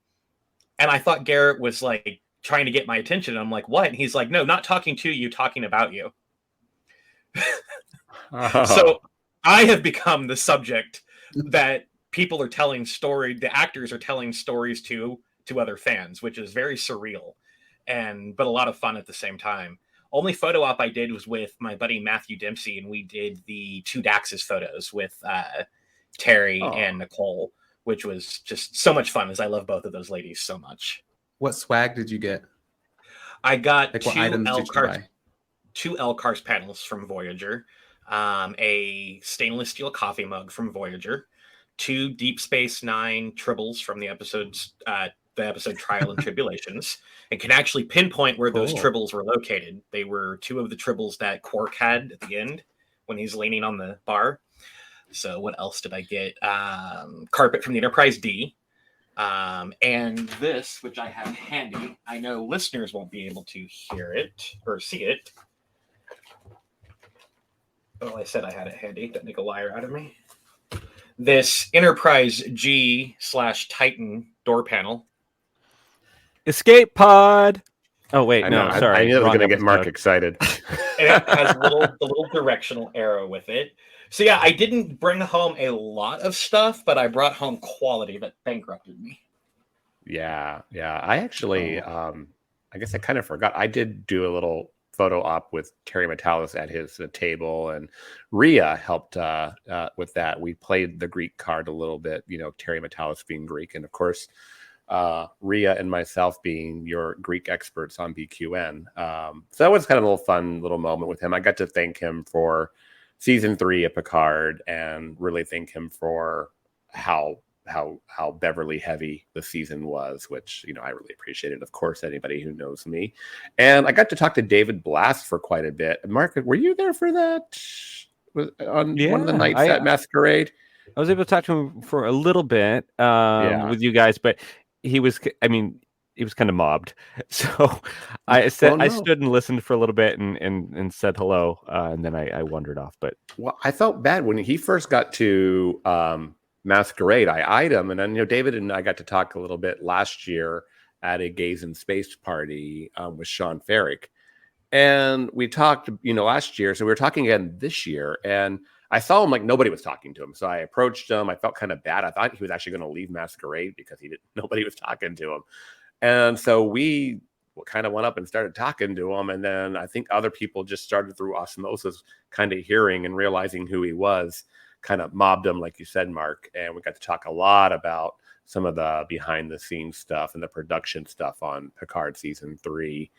and I thought Garrett was like trying to get my attention. And I'm like, "What?" And he's like, "No, not talking to you, talking about you." Oh. So I have become the subject that people are telling the actors are telling stories to other fans, which is very surreal but a lot of fun at the same time. Only photo op I did was with my buddy Matthew Dempsey, and we did the two Dax's photos with Terry and Nicole, which was just so much fun, as I love both of those ladies so much. What swag did you get? I got Like, what items did you buy? two L-Cars panels from Voyager, a stainless steel coffee mug from Voyager, 2 Deep Space Nine tribbles from the episode Trial and Tribulations, and can actually pinpoint where those tribbles were located. They were 2 of the tribbles that Quark had at the end when he's leaning on the bar. So what else did I get? Carpet from the Enterprise D. And this, which I have handy. I know listeners won't be able to hear it or see it. Oh, I said I had it handy. Don't make a liar out of me. This Enterprise G/Titan door panel. Escape pod. Oh wait, I no, know. sorry. I knew I was Wrong going to get Mark episode. excited. And it has the little directional arrow with it. So yeah, I didn't bring home a lot of stuff, but I brought home quality that bankrupted me. Yeah, yeah. I actually, I guess I kind of forgot. I did do a little photo op with Terry Metalis at his table, and Ria helped with that. We played the Greek card a little bit, Terry Metalis being Greek, and of course, Ria and myself being your Greek experts on BQN. So that was kind of a little fun little moment with him. I got to thank him for season 3 of Picard, and really thank him for how Beverly heavy the season was, which I really appreciated. Of course, anybody who knows me, and I got to talk to David Blast for quite a bit. Mark, were you there for that? On one of the nights at Masquerade? I was able to talk to him for a little bit with you guys, but he was kind of mobbed. So I stood and listened for a little bit and said hello, and then I wandered off. But I felt bad when he first got to Masquerade. I eyed him, and then David and I got to talk a little bit last year at a Gaze in Space party with Sean Ferrick, and we talked last year. So we were talking again this year, and I saw him like nobody was talking to him. So I approached him. I felt kind of bad. I thought he was actually going to leave Masquerade because nobody was talking to him. And so we kind of went up and started talking to him. And then I think other people just started through osmosis, kind of hearing and realizing who he was, kind of mobbed him, like you said, Mark. And we got to talk a lot about some of the behind the scenes stuff and the production stuff on Picard season 3.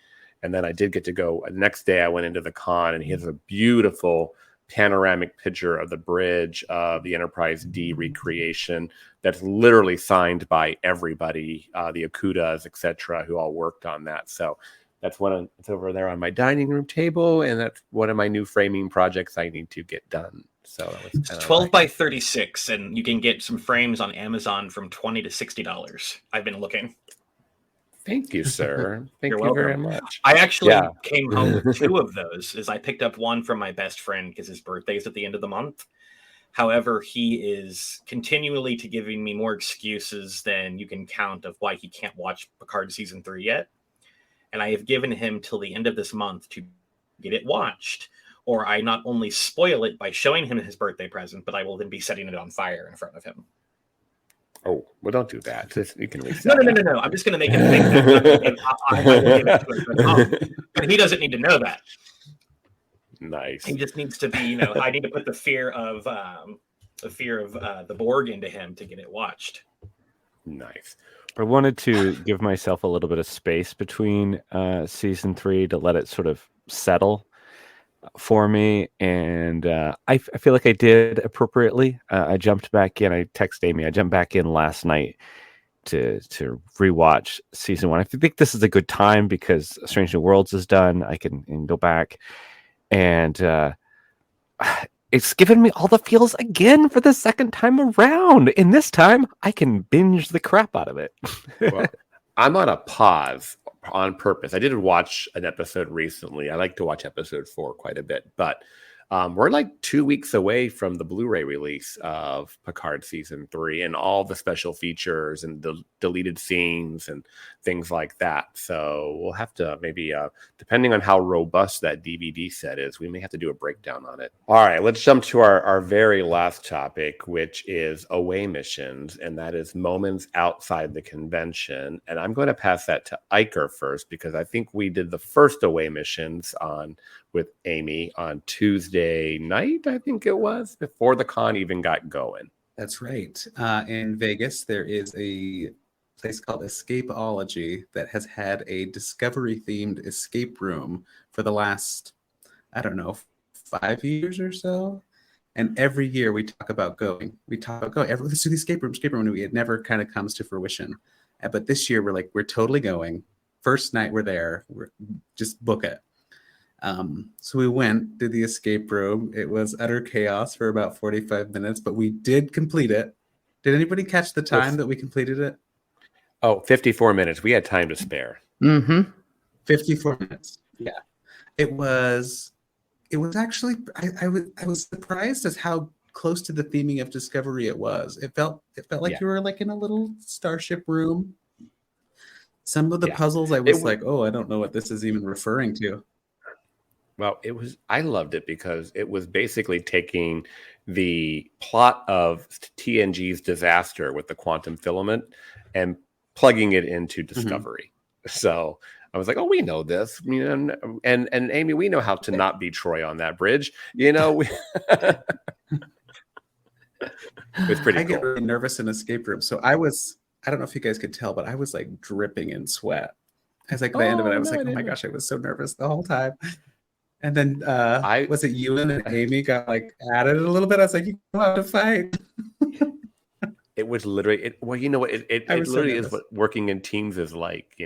And then I did get to go the next day. I went into the con, and he has a beautiful panoramic picture of the bridge of the Enterprise D recreation that's literally signed by everybody, the Okudas, etc., who all worked on that. So that's it's over there on my dining room table, and that's one of my new framing projects I need to get done. So that was it's 12 by 36, and you can get some frames on Amazon from $20 to $60. I've been looking. Thank you, sir. Thank You're you welcome. very much. I actually came home with 2 of those, as I picked up one from my best friend because his birthday is at the end of the month. However, he is continually giving me more excuses than you can count of why he can't watch Picard season 3 yet. And I have given him till the end of this month to get it watched, or I not only spoil it by showing him his birthday present, but I will then be setting it on fire in front of him. Oh, well, don't do that. You can No. I'm just going to make him think that I will give it to him. But he doesn't need to know that. Nice. He just needs to be, I need to put the fear of the Borg into him to get it watched. Nice. I wanted to give myself a little bit of space between season 3 to let it sort of settle for me, and I feel like I did appropriately. I jumped back in. I texted Amy. I jumped back in last night to rewatch season 1. I think this is a good time because Strange New Worlds is done. I can go back, and it's given me all the feels again for the second time around. And this time, I can binge the crap out of it. Well, I'm on a pause on purpose. I did watch an episode recently. I like to watch episode 4 quite a bit, but we're like 2 weeks away from the Blu-ray release of Picard season 3 and all the special features and the deleted scenes and things like that. So we'll have to maybe, depending on how robust that DVD set is, we may have to do a breakdown on it. All right, let's jump to our very last topic, which is away missions, and that is moments outside the convention. And I'm going to pass that to Iker first, because I think we did the first away missions with Amy on Tuesday night, I think it was, before the con even got going. That's right. In Vegas, there is a place called Escapeology that has had a Discovery-themed escape room for the last, 5 years or so. And every year we talk about going. Let's do the escape room. And it never kind of comes to fruition. But this year we're totally going. First night we're there. Just book it. So we went to the escape room. It was utter chaos for about 45 minutes, but we did complete it. Did anybody catch the time that we completed it? Oh, 54 minutes. We had time to spare. 54 minutes. Yeah. It was actually, I was surprised as how close to the theming of Discovery it was. It felt like you were like in a little starship room. Some of the puzzles I was like, oh, I don't know what this is even referring to. Well, I loved it because it was basically taking the plot of TNG's disaster with the quantum filament and plugging it into Discovery. So I was like, oh, we know this. And Amy, we know how to not be Troy on that bridge. It was pretty I cool. get really nervous in escape room. So I don't know if you guys could tell, but I was like dripping in sweat. I was like, at the end of it, I was like, oh my gosh, I was so nervous the whole time. And then was it Ewan and Amy got like added a little bit? I was like, you have to fight. It was literally it literally is what working in teams is like,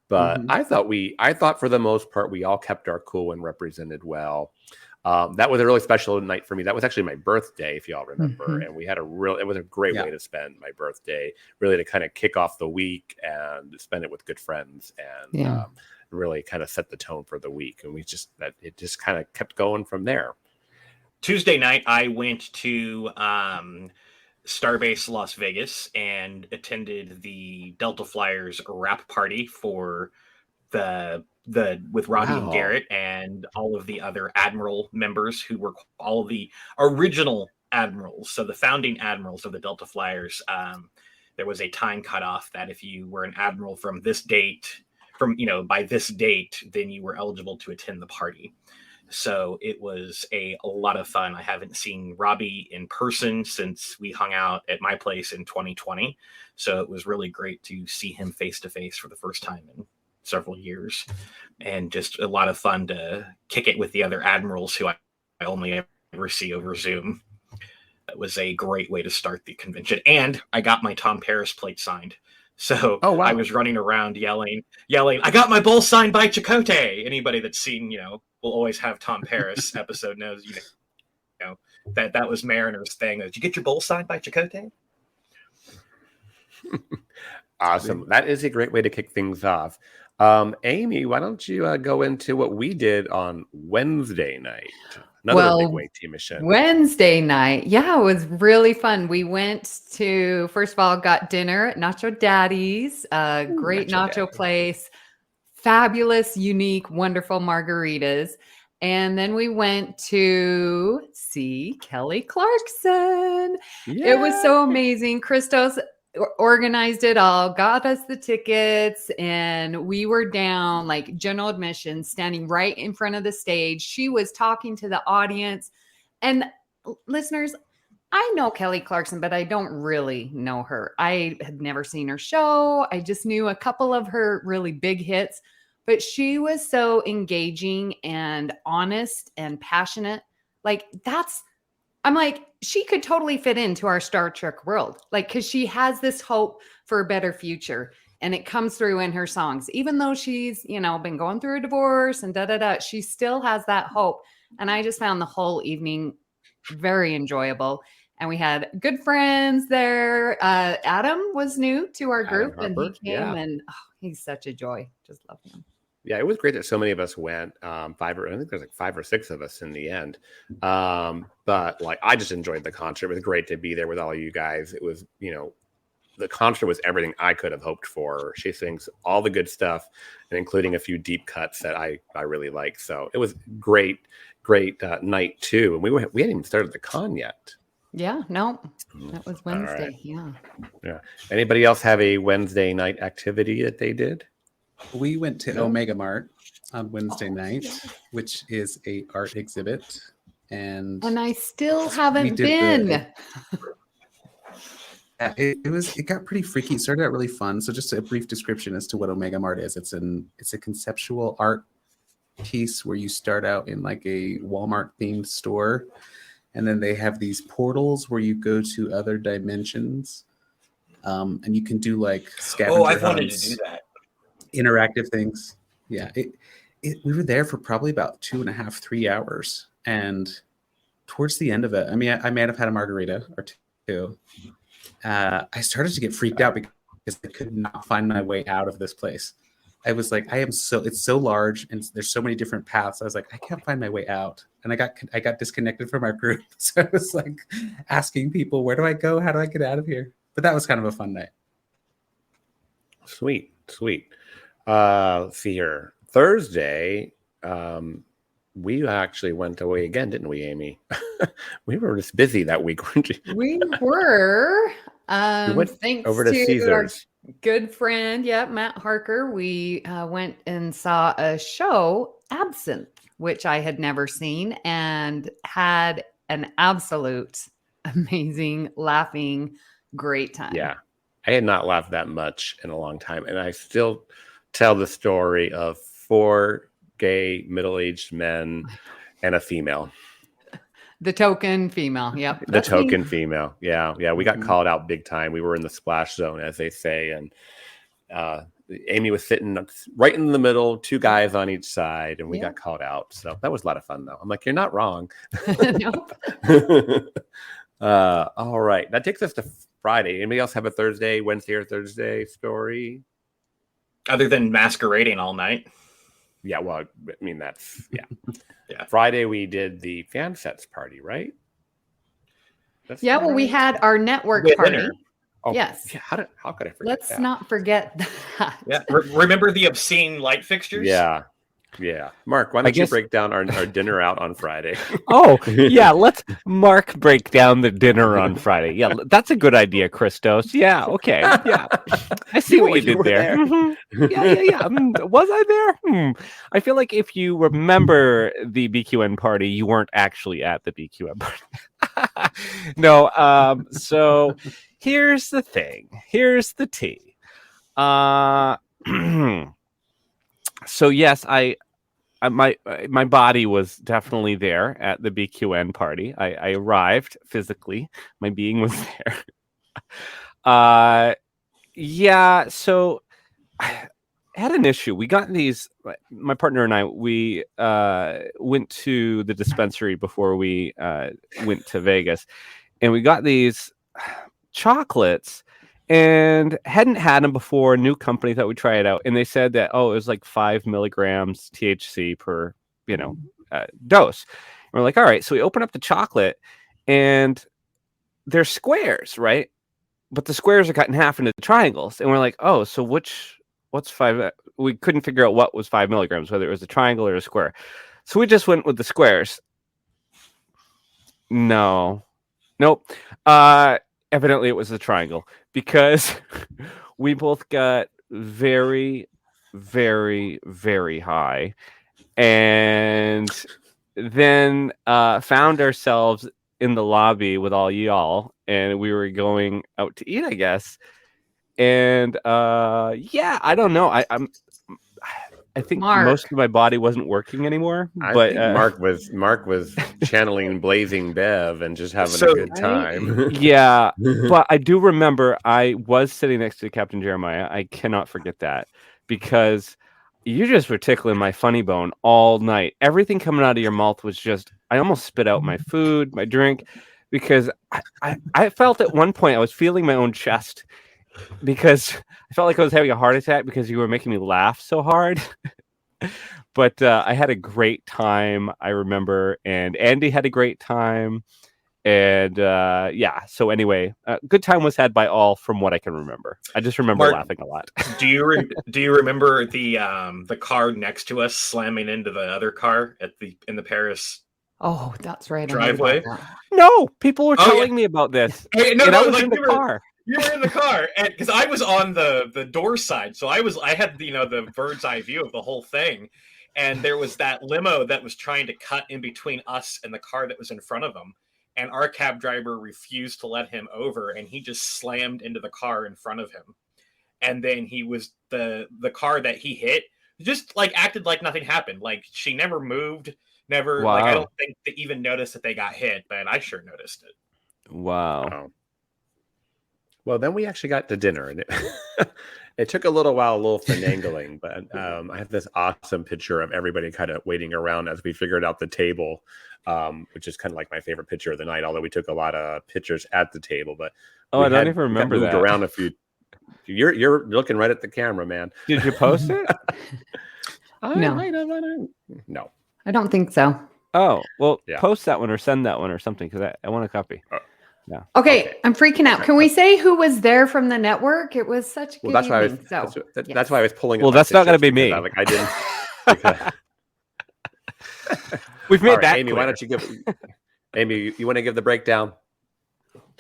But I thought for the most part we all kept our cool and represented well. That was a really special night for me. That was actually my birthday, if y'all remember, and we had it was a great way to spend my birthday, really to kind of kick off the week and spend it with good friends and really kind of set the tone for the week. And it just kind of kept going from there. Tuesday night, I went to Starbase Las Vegas and attended the Delta Flyers wrap party for with Robbie and Garrett and all of the other Admiral members who were all of the original Admirals. So the founding Admirals of the Delta Flyers, there was a time cutoff that if you were an Admiral from this date, by this date, then you were eligible to attend the party. So it was a lot of fun. I haven't seen Robbie in person since we hung out at my place in 2020. So it was really great to see him face to face for the first time in several years, and just a lot of fun to kick it with the other Admirals who I only ever see over Zoom. It was a great way to start the convention. And I got my Tom Paris plate signed. So I was running around yelling, I got my bowl signed by Chakotay. Anybody that's seen, will always have Tom Paris episode knows, that was Mariner's thing. Did you get your bowl signed by Chakotay? Awesome. That is a great way to kick things off. Amy, why don't you go into what we did on Wednesday night? Another big weight team mission. Wednesday night. Yeah, it was really fun. We went to, first of all, got dinner at Nacho Daddy's, great nacho place, fabulous, unique, wonderful margaritas. And then we went to see Kelly Clarkson. Yeah. It was so amazing. Christos organized it all, got us the tickets, and we were down like general admission, standing right in front of the stage. She was talking to the audience. And listeners, I know Kelly Clarkson, but I don't really know her. I had never seen her show. I just knew a couple of her really big hits, but she was so engaging and honest and passionate. I'm like, she could totally fit into our Star Trek world. Because she has this hope for a better future. And it comes through in her songs. Even though she's, been going through a divorce and she still has that hope. And I just found the whole evening very enjoyable. And we had good friends there. Adam was new to our group, and he came, and he's such a joy. Just love him. Yeah, it was great that so many of us went. I think there's like 5 or 6 of us in the end. But I just enjoyed the concert. It was great to be there with all of you guys. It was, the concert was everything I could have hoped for. She sings all the good stuff, and including a few deep cuts that I really like. So it was great night too. And we hadn't even started the con yet. Yeah, no, that was Wednesday. Right. Yeah. Anybody else have a Wednesday night activity that they did? We went to Omega Mart on Wednesday night, which is a art exhibit, and I still haven't been. It got pretty freaky. It started out really fun. So just a brief description as to what Omega Mart is. It's a conceptual art piece where you start out in like a Walmart themed store, and then they have these portals where you go to other dimensions, and you can do like scavenger hunts. I wanted to do that. Interactive things. Yeah, we were there for probably about 2.5, 3 hours, and towards the end of it, I mean, I may have had a margarita or two. I started to get freaked out because I could not find my way out of this place. I was like, it's so large and there's so many different paths. I was like, I can't find my way out, and I got disconnected from our group. So I was like asking people, where do I go? How do I get out of here? But that was kind of a fun night. Sweet. Let's see here. Thursday, we actually went away again, didn't we, Amy? We were just busy that week, weren't you? We were. We went Thanks over to to Caesars. our good friend, Matt Harker. We went and saw a show, Absinthe, which I had never seen, and had an absolute amazing, laughing, great time. Yeah. I had not laughed that much in a long time. And I still tell the story of 4 gay middle-aged men and a female. The token female. Yep. The token female. Yeah. Yeah. We got called out big time. We were in the splash zone, as they say. And Amy was sitting right in the middle, 2 guys on each side, and we got called out. So that was a lot of fun, though. I'm like, you're not wrong. Nope. All right. That takes us to Friday. Anybody else have a Thursday, Wednesday, or Thursday story? Other than masquerading all night. Yeah, well, I mean, that's, Yeah. Friday, we did the fan sets party, right? Well, we had our network We had party. dinner. Oh, Yes. Yeah, how could I forget Let's that? not forget that. Yeah. Remember the obscene light fixtures? Yeah. Yeah. Mark, why don't you break down our dinner out on Friday? Oh, yeah. Let's Mark break down the dinner on Friday. Yeah, that's a good idea, Christos. Yeah, okay. Yeah. I see what you did were there. there. Mhm. Yeah. Was I there? I feel like if you remember the BQN party, you weren't actually at the BQN party. No, so here's the thing. Here's the tea. So yes, my body was definitely there at the BQN party. I arrived physically. My being was there. Yeah. So I had an issue. We got these. My partner and I. We went to the dispensary before we went to Vegas, and we got these chocolates. And hadn't had them before. New company, thought we'd try it out, and they said that it was like 5 milligrams THC per dose. And we're like, all right. So we open up the chocolate, and they're squares, right? But the squares are cut in half into triangles, and we're like, oh, so what's 5? We couldn't figure out what was 5 milligrams, whether it was a triangle or a square. So we just went with the squares. Nope. Evidently, it was a triangle because we both got very, very, very high, and then found ourselves in the lobby with all y'all, and we were going out to eat, I guess. And I don't know. I think most of my body wasn't working anymore. I But think Mark was channeling Blazing Bev and just having a good time. Yeah, but I do remember I was sitting next to Captain Jeremiah. I cannot forget that because you just were tickling my funny bone all night. Everything coming out of your mouth was just, I almost spit out my food, my drink, because I felt at one point I was feeling my own chest because I felt like I was having a heart attack because you were making me laugh so hard. But I had a great time, I remember, and Andy had a great time. And so anyway, good time was had by all from what I can remember. I just remember laughing a lot. Do you remember the car next to us slamming into the other car in the Paris? Oh, that's right. Driveway. No, people were telling me about this. Hey, I was in the car. You were in the car, and because I was on the door side, so I had the bird's eye view of the whole thing, and there was that limo that was trying to cut in between us and the car that was in front of him, and our cab driver refused to let him over, and he just slammed into the car in front of him, and then he was the car that he hit just like acted like nothing happened, like she never moved, never. Wow. Like I don't think they even noticed that they got hit, but I sure noticed it. Wow. Well, then we actually got to dinner, and it took a little while, a little finagling, but I have this awesome picture of everybody kind of waiting around as we figured out the table, which is kind of like my favorite picture of the night, although we took a lot of pictures at the table. But I don't even remember moved that. Around a few. You're looking right at the camera, man. Did you post it? No. No. I don't think so. Oh, well, Yeah. post that one or send that one or something because I want a copy. Yeah. Okay, I'm freaking out. Can we say who was there from the network? It was such a good Well, that's why evening. that's why I was pulling. Well, up my that's not going to pictures, be me. because I didn't. We've made All right, that Amy, clear. why don't you give Amy, you want to give the breakdown?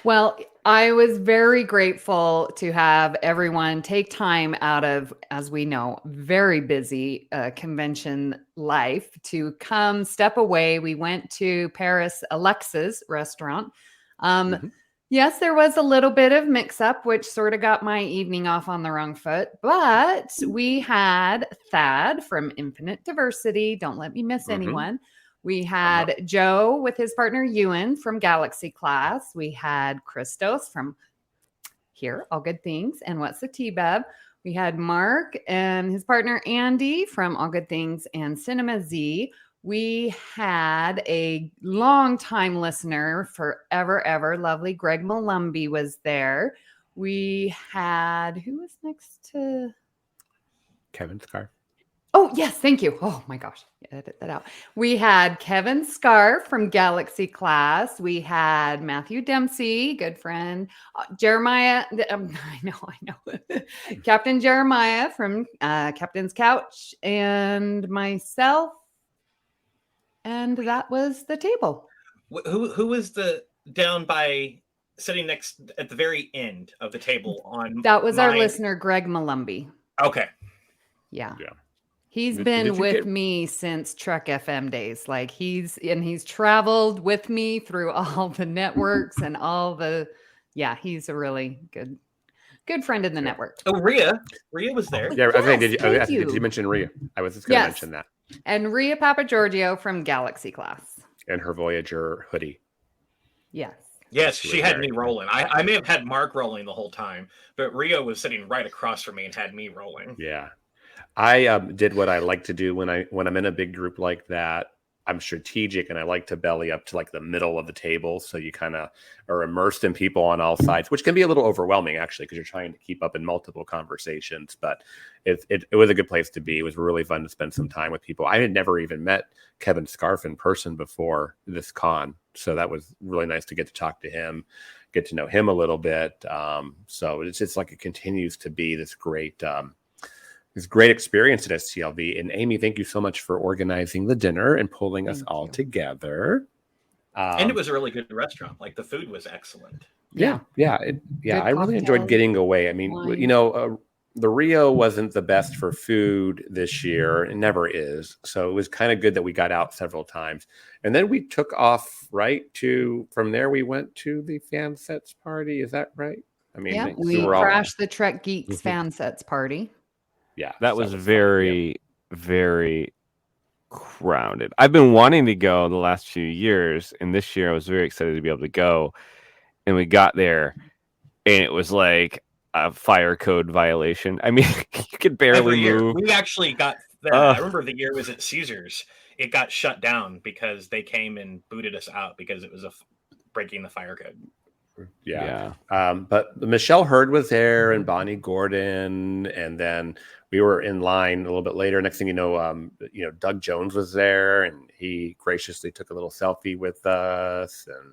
Well, I was very grateful to have everyone take time out of, as we know, very busy convention life to come step away. We went to Paris Alexa's restaurant. Yes, there was a little bit of mix up, which sort of got my evening off on the wrong foot. But we had Thad from Infinite Diversity. Don't let me miss anyone. We had Joe with his partner Ewan from Galaxy Class. We had Christos from here, All Good Things, and What's the T-Bev. We had Mark and his partner Andy from All Good Things and Cinema Z. We had a long-time listener, forever, ever, lovely Greg Malumbi was there. We had, who was next to? Kevin Scar. Oh, yes, thank you. Oh my gosh, edit that out. We had Kevin Scar from Galaxy Class. We had Matthew Dempsey, good friend. Jeremiah, I know. Captain Jeremiah from Captain's Couch, and myself. And that was the table. Who was the down by sitting next at the very end of the table on? That was our listener, Greg Malumbi. Okay. Yeah. He's been with me since Trek FM days. Like he's traveled with me through all the networks and all the, he's a really good friend in the network. Oh, Rhea was there. Yeah, I was saying, did you mention Rhea? I was just going to mention that. And Rhea Papagiorgio from Galaxy Class. And her Voyager hoodie. Yes. Yes, she had me rolling. I may have had Mark rolling the whole time, but Rio was sitting right across from me and had me rolling. Yeah. I did what I like to do when I'm in a big group like that. I'm strategic and I like to belly up to like the middle of the table. So you kind of are immersed in people on all sides, which can be a little overwhelming actually, because you're trying to keep up in multiple conversations, but it was a good place to be. It was really fun to spend some time with people. I had never even met Kevin Scarf in person before this con. So that was really nice to get to talk to him, get to know him a little bit. So it's just like, it continues to be this great experience at STLV. And Amy, thank you so much for organizing the dinner and pulling us all together. And it was a really good restaurant. Like the food was excellent. Yeah. I really enjoyed getting away. I mean, the Rio wasn't the best for food this year. It never is. So it was kind of good that we got out several times. And then we took off from there. We went to the fan sets party. Is that right? I mean, we crashed the Trek Geeks fan sets party. Yeah, that was very, very crowded. I've been wanting to go the last few years, and this year I was very excited to be able to go. And we got there, and it was like a fire code violation. I mean, you could barely move. We actually got there. I remember the year was at Caesars. It got shut down because they came and booted us out because it was breaking the fire code. Yeah. But Michelle Hurd was there and Bonnie Gordon, and then we were in line a little bit later. Next thing you know, Doug Jones was there, and he graciously took a little selfie with us, and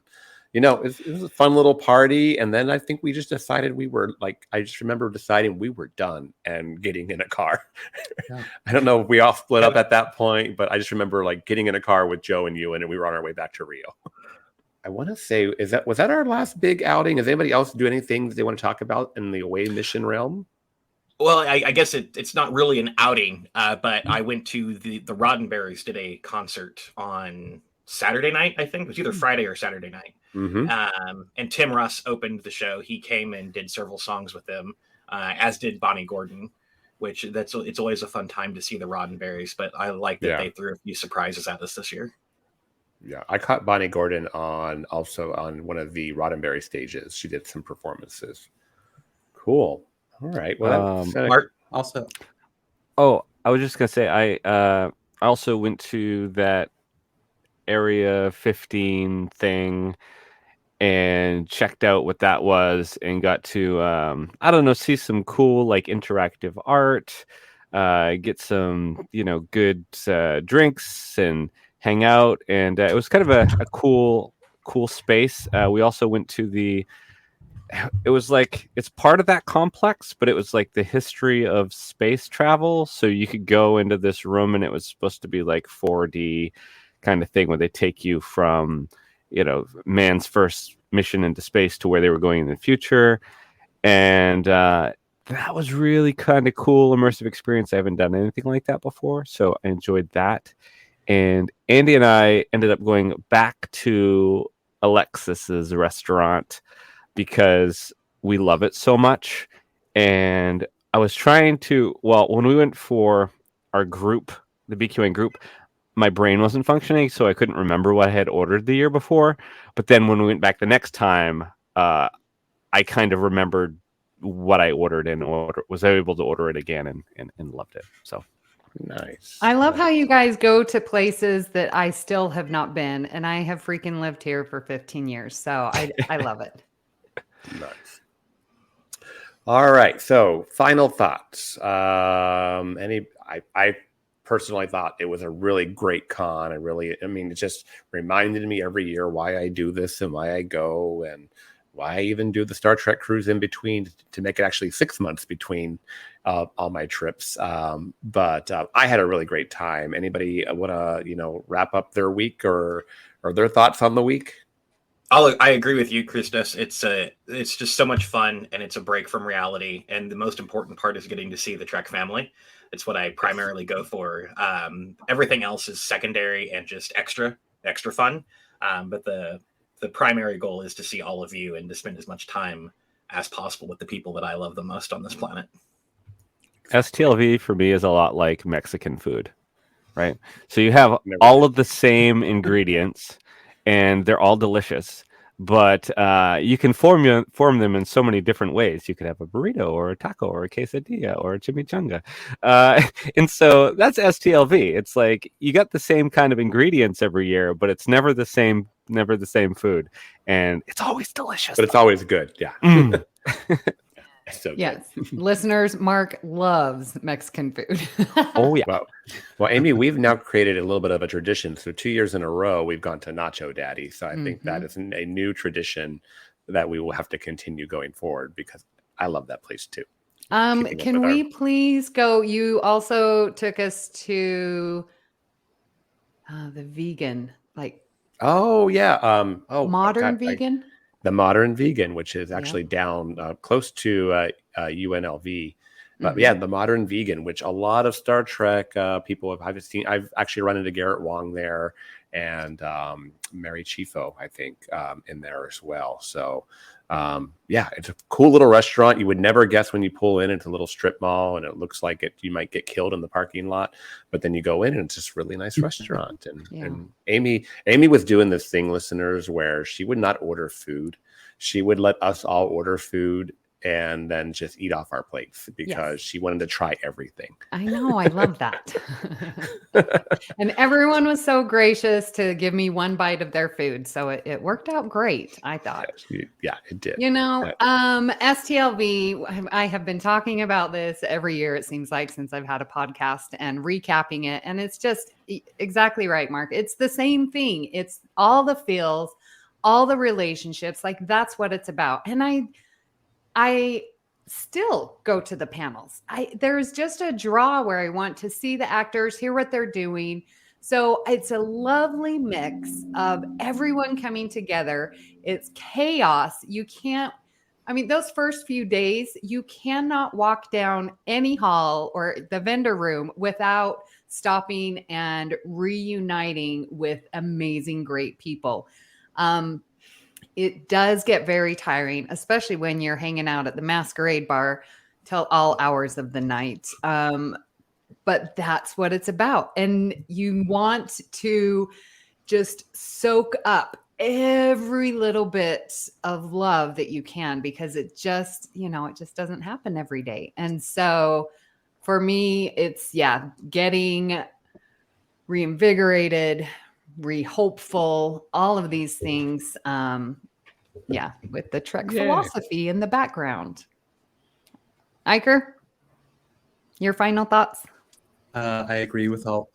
it was a fun little party. And then I think we just decided I just remember deciding we were done and getting in a car. Yeah. I don't know if we all split up at that point, but I just remember getting in a car with Joe and Ewan, and we were on our way back to Rio. I want to say, was that our last big outing? Does anybody else do anything that they want to talk about in the away mission realm? Well, I guess it's not really an outing, but I went to the Roddenberrys did a concert on Saturday night. I think it was either Friday or Saturday night. Mm-hmm. And Tim Russ opened the show. He came and did several songs with them, as did Bonnie Gordon, which it's always a fun time to see the Roddenberrys. But I like that they threw a few surprises at us this year. Yeah, I caught Bonnie Gordon also on one of the Roddenberry stages. She did some performances. Cool. All right. Well, Mark also. Oh, I was just gonna say I also went to that Area 15 thing and checked out what that was and got to see some cool interactive art, get some good drinks and hang out, and it was kind of a cool space. We also went to it was it's part of that complex, but it was the history of space travel. So you could go into this room and it was supposed to be 4D kind of thing where they take you from, man's first mission into space to where they were going in the future. And that was really kind of cool, immersive experience. I haven't done anything like that before, so I enjoyed that. And Andy and I ended up going back to Alexis's restaurant because we love it so much. And I was trying to, when we went for our group, the BQN group, my brain wasn't functioning, so I couldn't remember what I had ordered the year before. But then when we went back the next time, I kind of remembered what I ordered and was able to order it again and loved it. So nice. I love how you guys go to places that I still have not been, and I have freaking lived here for 15 years. So I love it. Nice. All right. So final thoughts. I personally thought it was a really great con. It just reminded me every year why I do this and why I go and why I even do the Star Trek cruise in between to make it actually 6 months between all my trips. But I had a really great time. Anybody want to, wrap up their week or their thoughts on the week? I agree with you, Christos. It's just so much fun, and it's a break from reality. And the most important part is getting to see the Trek family. It's what I primarily go for. Everything else is secondary and just extra fun. But the primary goal is to see all of you and to spend as much time as possible with the people that I love the most on this planet. STLV for me is a lot like Mexican food, right? So you have all of the same ingredients and they're all delicious, but you can form them in so many different ways. You could have a burrito or a taco or a quesadilla or a chimichanga. And so that's STLV. It's like you got the same kind of ingredients every year, but it's never the same food. And it's always delicious. But it's always good. Yeah. Mm. So yes. Listeners, Mark loves Mexican food. Oh, yeah. Well, Amy, we've now created a little bit of a tradition. So 2 years in a row, we've gone to Nacho Daddy. So I think that is a new tradition that we will have to continue going forward because I love that place too. Can we please go? You also took us to the vegan, Oh, yeah. Modern Vegan? The Modern Vegan, which is actually down close to UNLV. But yeah, the Modern Vegan, which a lot of Star Trek people I've seen. I've actually run into Garrett Wong there and Mary Chifo, I think, in there as well. So yeah, it's a cool little restaurant. You would never guess when you pull in. It's a little strip mall, and it looks like you might get killed in the parking lot. But then you go in, and it's just a really nice restaurant. And Amy was doing this thing, listeners, where she would not order food. She would let us all order food and then just eat off our plates because she wanted to try everything. I know. I love that. And everyone was so gracious to give me one bite of their food. So it worked out great, I thought. Yeah, it did. STLV, I have been talking about this every year, it seems like, since I've had a podcast and recapping it. And it's just exactly right, Mark. It's the same thing. It's all the feels, all the relationships. That's what it's about. And I still go to the panels. There's just a draw where I want to see the actors, hear what they're doing. So it's a lovely mix of everyone coming together. It's chaos. Those first few days, you cannot walk down any hall or the vendor room without stopping and reuniting with amazing, great people. It does get very tiring, especially when you're hanging out at the Masquerade Bar till all hours of the night. But that's what it's about. And you want to just soak up every little bit of love that you can, because it just doesn't happen every day. And so for me, it's getting reinvigorated, hopeful, all of these things. With the Trek philosophy in the background. Iker, your final thoughts? I agree with all.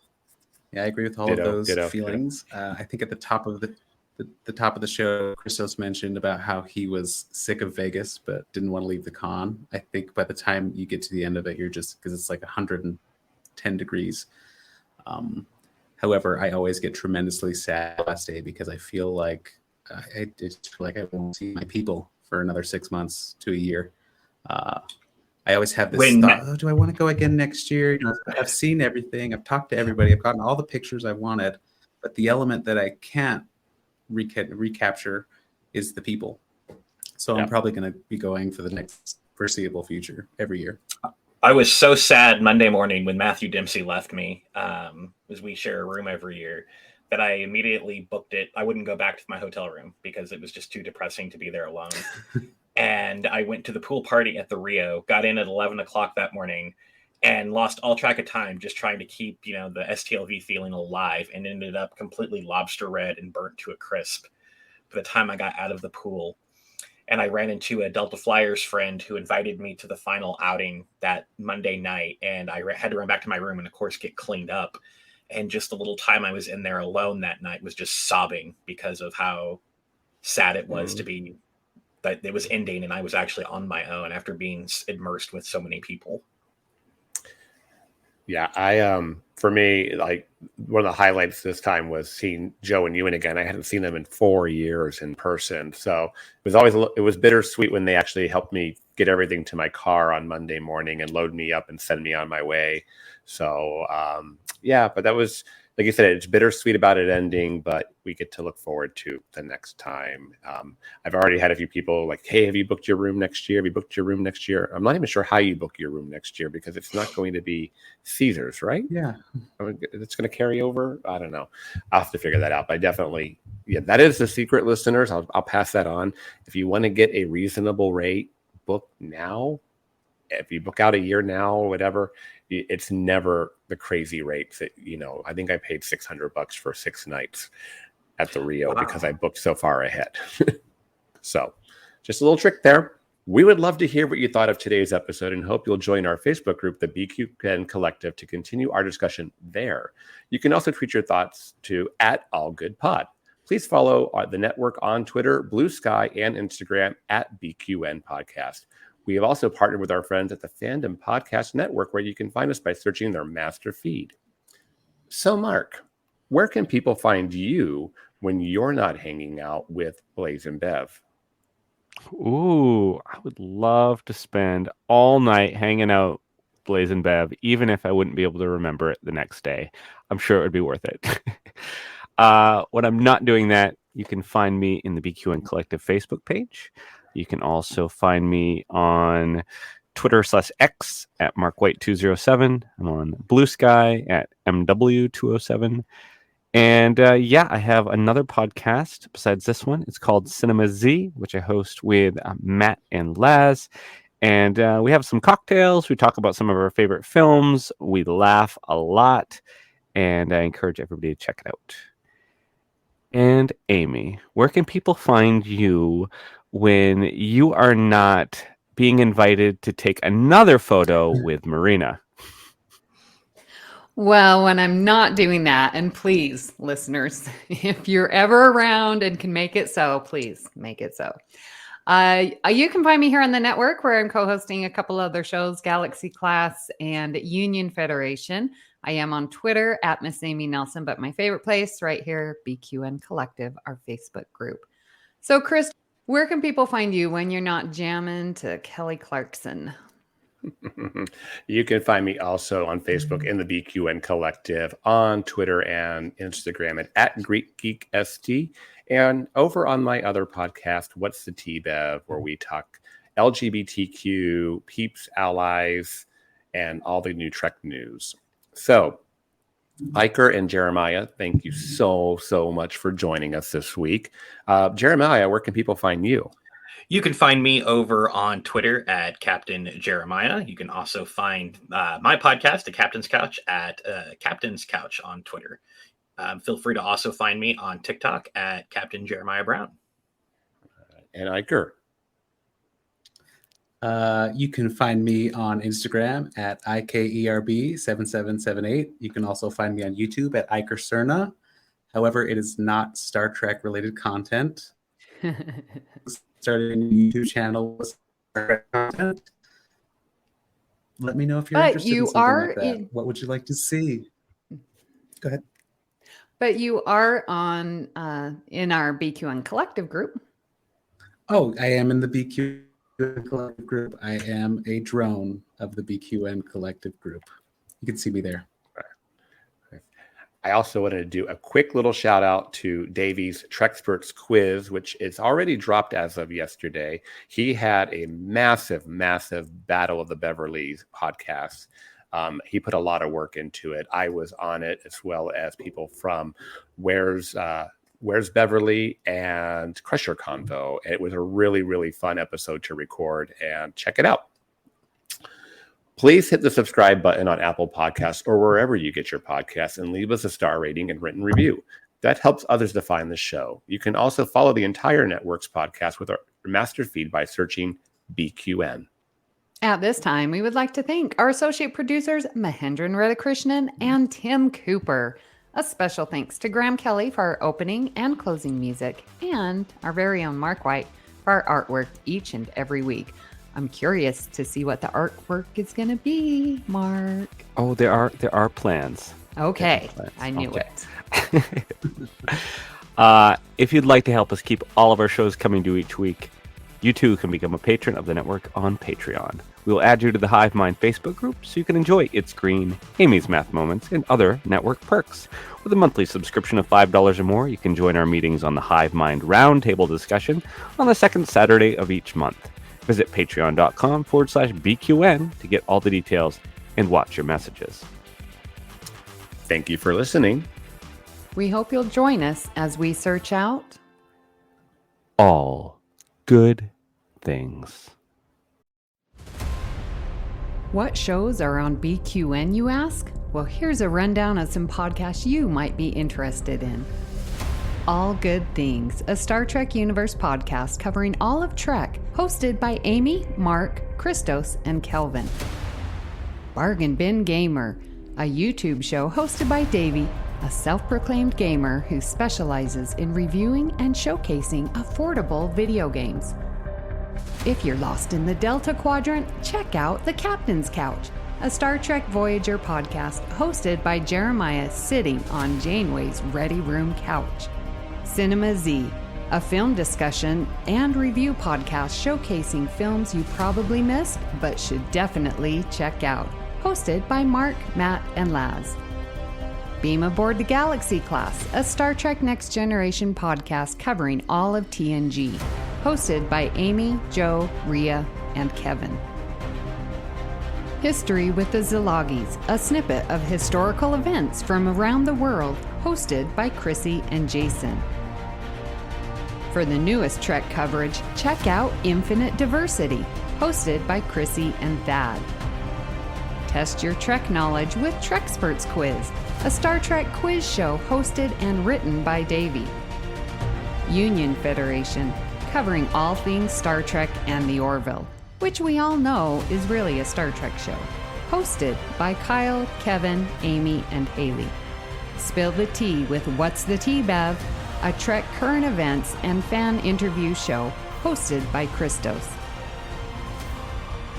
Yeah, I agree with all of those feelings. I think at the top of the show, Christos mentioned about how he was sick of Vegas but didn't want to leave the con. I think by the time you get to the end of it, you're just, because it's like 110 degrees. However, I always get tremendously sad last day because I feel like I just feel like I won't see my people for another 6 months to a year. I always have this thought: oh, do I want to go again next year? I've seen everything. I've talked to everybody. I've gotten all the pictures I wanted, but the element that I can't recapture is the people. So I'm probably going to be going for the next foreseeable future every year. I was so sad Monday morning when Matthew Dempsey left me, as we share a room every year, that I immediately booked it. I wouldn't go back to my hotel room because it was just too depressing to be there alone. And I went to the pool party at the Rio, got in at 11 o'clock that morning, and lost all track of time just trying to keep, the STLV feeling alive, and ended up completely lobster red and burnt to a crisp by the time I got out of the pool. And I ran into a Delta Flyers friend who invited me to the final outing that Monday night. And I had to run back to my room and, of course, get cleaned up. And just the little time I was in there alone that night was just sobbing because of how sad it was to be that it was ending and I was actually on my own after being immersed with so many people. Yeah, for me, like one of the highlights this time was seeing Joe and Ewan again. I hadn't seen them in 4 years in person, so it was bittersweet when they actually helped me get everything to my car on Monday morning and load me up and send me on my way. So but that was, like you said, it's bittersweet about it ending, but we get to look forward to the next time. I've already had a few people like, hey, have you booked your room next year? Have you booked your room next year? I'm not even sure how you book your room next year because it's not going to be Caesars, right? Yeah. It's going to carry over. I don't know. I'll have to figure that out. But I definitely, that is the secret, listeners. I'll pass that on. If you want to get a reasonable rate, book now. If you book out a year now or whatever, it's never the crazy rates that, I think I paid $600 for 6 nights at the Rio because I booked so far ahead. So just a little trick there. We would love to hear what you thought of today's episode and hope you'll join our Facebook group, the BQN Collective, to continue our discussion there. You can also tweet your thoughts to @AllGoodPod. Please follow the network on Twitter, Blue Sky, and Instagram @BQN Podcast. We have also partnered with our friends at the Fandom Podcast Network, where you can find us by searching their master feed. So, Mark, where can people find you when you're not hanging out with Blaze and Bev? Ooh, I would love to spend all night hanging out with Blaze and Bev, even if I wouldn't be able to remember it the next day. I'm sure it would be worth it. When I'm not doing that, you can find me in the BQN Collective Facebook page. You can also find me on Twitter/X at MarkWhite207. I'm on Blue Sky at MW207. And I have another podcast besides this one. It's called Cinema Z, which I host with Matt and Laz. And we have some cocktails. We talk about some of our favorite films. We laugh a lot. And I encourage everybody to check it out. And Amy, where can people find you when you are not being invited to take another photo with Marina? Well, when I'm not doing that, and please, listeners, if you're ever around and can make it so, please make it so. You can find me here on the network where I'm co-hosting a couple other shows, Galaxy Class and Union Federation. I am on Twitter at Miss Amy Nelson, but my favorite place right here, BQN Collective, our Facebook group. So, Chris, where can people find you when you're not jamming to Kelly Clarkson? You can find me also on Facebook in the BQN Collective, on Twitter and Instagram at Greek Geek ST, and over on my other podcast, What's the Tea, Bev, where we talk LGBTQ, peeps, allies, and all the new Trek news. So, Iker and Jeremiah, thank you so much for joining us this week. Jeremiah, where can people find you? You can find me over on Twitter at Captain Jeremiah. You can also find my podcast, The Captain's Couch, at Captain's Couch on Twitter. Feel free to also find me on TikTok at Captain Jeremiah Brown. And Iker. You can find me on Instagram at IKERB7778. You can also find me on YouTube at Iker Serna. However, it is not Star Trek related content. Started a YouTube channel with Star Trek content. Let me know if you're interested in something like that. What would you like to see? Go ahead. But you are on in our BQN Collective group. Oh, I am in the BQN Collective group. I am a drone of the BQN Collective group. You can see me there. I also wanted to do a quick little shout out to Davy's Trexperts quiz, which is already dropped as of yesterday. He had a massive Battle of the Beverlys podcast. He put a lot of work into it. I was on it, as well as people from Where's Beverly and Crusher Convo. It was a really fun episode to record, and check it out. Please hit the subscribe button on Apple Podcasts or wherever you get your podcasts and leave us a star rating and written review. That helps others to find the show. You can also follow the entire network's podcast with our master feed by searching BQN. At this time, we would like to thank our associate producers, Mahendran Radhakrishnan and Tim Cooper. A special thanks to Graham Kelly for our opening and closing music, and our very own Mark White for our artwork each and every week. I'm curious to see what the artwork is going to be, Mark. Oh, there are plans. Okay, Plans. I knew Okay. it. If you'd like to help us keep all of our shows coming to you each week, you too can become a patron of the network on Patreon. We will add you to the Hive Mind Facebook group so you can enjoy It's Green, Amy's Math Moments, and other network perks. With a monthly subscription of $5 or more, you can join our meetings on the Hive Mind Roundtable discussion on the second Saturday of each month. Visit patreon.com/BQN to get all the details and watch your messages. Thank you for listening. We hope you'll join us as we search out All good things. what shows are on BQN, you ask? Well, here's a rundown of some podcasts you might be interested in. All Good Things, a Star Trek Universe podcast covering all of Trek, hosted by Amy, Mark, Christos, and Kelvin. Bargain Bin Gamer, a YouTube show hosted by Davey, a self-proclaimed gamer who specializes in reviewing and showcasing affordable video games. If you're lost in the Delta Quadrant, check out The Captain's Couch, a Star Trek Voyager podcast hosted by Jeremiah sitting on Janeway's Ready Room couch. Cinema Z, a film discussion and review podcast showcasing films you probably missed but should definitely check out, hosted by Mark, Matt, and Laz. Beam Aboard the Galaxy Class, a Star Trek Next Generation podcast covering all of TNG, hosted by Amy, Joe, Rhea, and Kevin. History with the Zilagis, a snippet of historical events from around the world, hosted by Chrissy and Jason. For the newest Trek coverage, check out Infinite Diversity, hosted by Chrissy and Thad. Test your Trek knowledge with Trexperts Quiz, a Star Trek quiz show hosted and written by Davey. Union Federation, covering all things Star Trek and the Orville, which we all know is really a Star Trek show, hosted by Kyle, Kevin, Amy, and Haley. Spill the Tea with What's the Tea, Bev? A Trek current events and fan interview show hosted by Christos.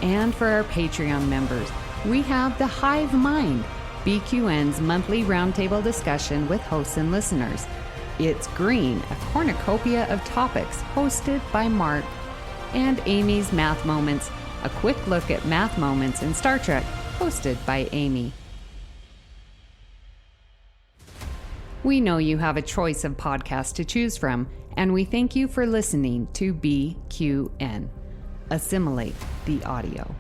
And for our Patreon members, we have the Hive Mind, BQN's monthly roundtable discussion with hosts and listeners. It's Green, a cornucopia of topics hosted by Mark, and Amy's Math Moments, a quick look at math moments in Star Trek, hosted by Amy. We know you have a choice of podcasts to choose from, and we thank you for listening to BQN. Assimilate the audio.